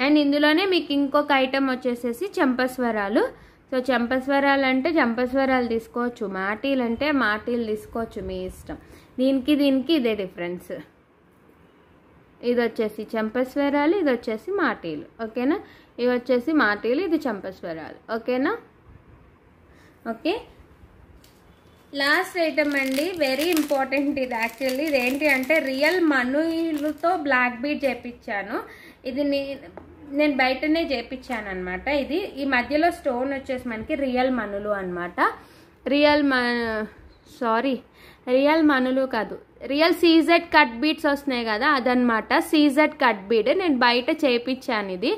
అండ్ ఇందులోనే మీకు ఇంకొక ఐటమ్ వచ్చేసేసి చంపస్వరాలు. సో చంపస్వరాలు అంటే చంపస్వరాలు తీసుకోవచ్చు, మాటీలు అంటే మాటీలు తీసుకోవచ్చు, మీ ఇష్టం. దీనికి ఇదే డిఫరెన్స్. ఇది వచ్చేసి చంపస్వరాలు, ఇది వచ్చేసి మాటీలు. ఓకేనా, ఇవి వచ్చేసి మాటీలు, ఇది చంపస్వరాలు. ఓకేనా, ఓకే. లాస్ట్ ఐటమ్ అండి, వెరీ ఇంపార్టెంట్ ఇది యాక్చువల్లీ. ఇది ఏంటి అంటే రియల్ మనులతో బ్లాక్ బీడ్ చేపించాను. ఇది నేను బయటనే చేపించాను అనమాట. ఇది ఈ మధ్యలో స్టోన్ వచ్చేసి మనకి రియల్ మనులు అనమాట. రియల్ మనులు కాదు, రియల్ సీజెడ్ కట్ బీడ్స్ వస్తున్నాయి కదా, అదనమాట. సీజెడ్ కట్ బీడ్ నేను బయట చేపించాను. ఇది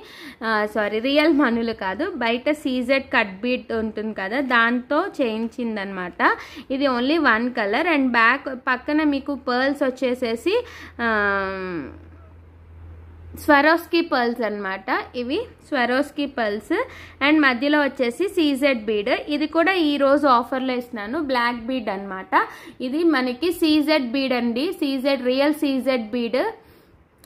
రియల్ మనులు కాదు, బయట సీజెడ్ కట్ బీడ్ ఉంటుంది కదా, దాంతో చేయించిందనమాట. ఇది ఓన్లీ 1 కలర్, అండ్ బ్యాక్ పక్కన మీకు పర్ల్స్ వచ్చేసేసి స్వరోస్కీ పర్ల్స్ అనమాట. ఇవి స్వరోస్కీ పర్ల్స్ అండ్ మధ్యలో వచ్చేసి సీజెడ్ బీడ్. ఇది కూడా ఈరోజు ఆఫర్లో ఇస్తున్నాను. బ్లాక్ బీడ్ అనమాట. ఇది మనకి సీజెడ్ బీడ్ అండి, సీజెడ్ రియల్ సీజెడ్ బీడ్.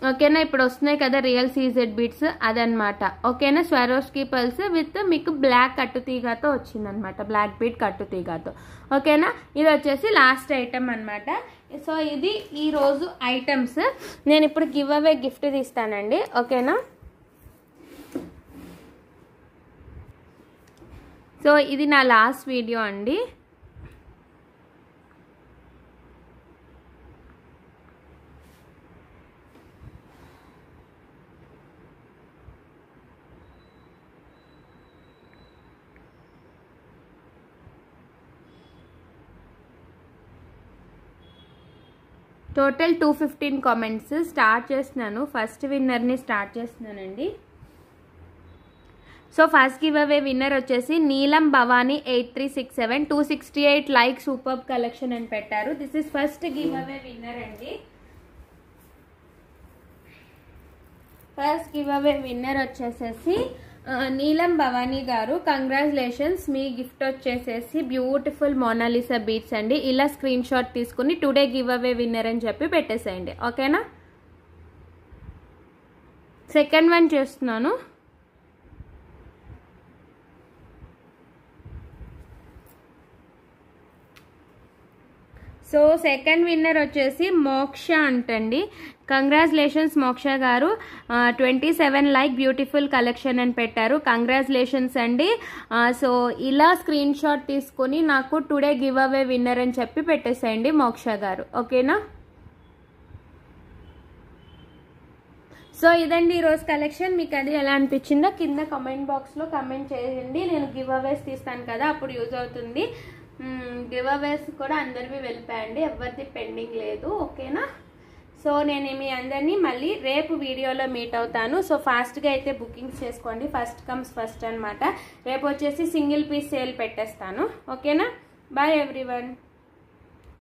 ఓకేనా, ఇప్పుడు వస్తున్నాయి కదా రియల్ సీజెడ్ బీడ్స్, అదనమాట. ఓకేనా, స్వరోస్కీ పర్ల్స్ విత్ మీకు బ్లాక్ కట్టుతీగతో వచ్చిందనమాట, బ్లాక్ బీడ్ కట్టుతీగతో. ఓకేనా, ఇది వచ్చేసి లాస్ట్ ఐటమ్ అనమాట. సో ఇది ఈరోజు ఐటమ్స్. నేను ఇప్పుడు గివ్ అవే గిఫ్ట్ తీస్తానండి. ఓకేనా, సో ఇది నా లాస్ట్ వీడియో అండి. Total 215 comments. స్టార్ట్ చేస్తున్నాను, ఫస్ట్ విన్నర్ని స్టార్ట్ చేస్తున్నానండి. సో ఫస్ట్ గివ్ అవే విన్నర్ వచ్చేసి నీలం భవానీ 8367, 268 లైక్ సూపర్ కలెక్షన్ అని పెట్టారు. This is first give away winner అండి. ఫస్ట్ గివ్ అవే విన్నర్ వచ్చేసేసి నీలం భవానీ గారు, కంగ్రాచులేషన్స్. మీ గిఫ్ట్ వచ్చేసేసి బ్యూటిఫుల్ మోనాలిసా బీట్స్ అండి. ఇలా స్క్రీన్ షాట్ తీసుకుని టుడే గివ్ అవే విన్నర్ అని చెప్పి పెట్టేసేయండి. ఓకేనా, సెకండ్ వన్ చేస్తున్నాను. సో సెకండ్ విన్నర్ వచ్చేసి మోక్ష అంటండి. కంగ్రాచులేషన్స్ మోక్ష గారు, 27 లైక్ బ్యూటిఫుల్ కలెక్షన్ అని పెట్టారు. కంగ్రాచులేషన్స్ అండి. సో ఇలా స్క్రీన్ షాట్ తీసుకొని నాకు టుడే గివ్ అవే విన్నర్ అని చెప్పి పెట్టేసేయండి మోక్ష గారు. ఓకేనా, సో ఇదండి ఈరోజు కలెక్షన్. మీకు అది ఎలా అనిపించిందో కింద కామెంట్ బాక్స్లో కామెంట్ చేయండి. నేను గివ్ అవేస్ తీస్తాను కదా, అప్పుడు యూజ్ అవుతుంది. గివ్ అవేస్ కూడా అందరివి వెళ్ళిపోయండి, ఎవరిది పెండింగ్ లేదు. ఓకేనా, సో నేను మీ అందరినీ మళ్ళీ రేపు వీడియోలో మీట్ అవుతాను. సో ఫాస్ట్గా అయితే బుకింగ్స్ చేసుకోండి, ఫస్ట్ కమ్స్ ఫస్ట్ అనమాట. రేపు వచ్చేసి సింగిల్ పీస్ సేల్ పెట్టేస్తాను. ఓకేనా, బాయ్ ఎవ్రీవన్.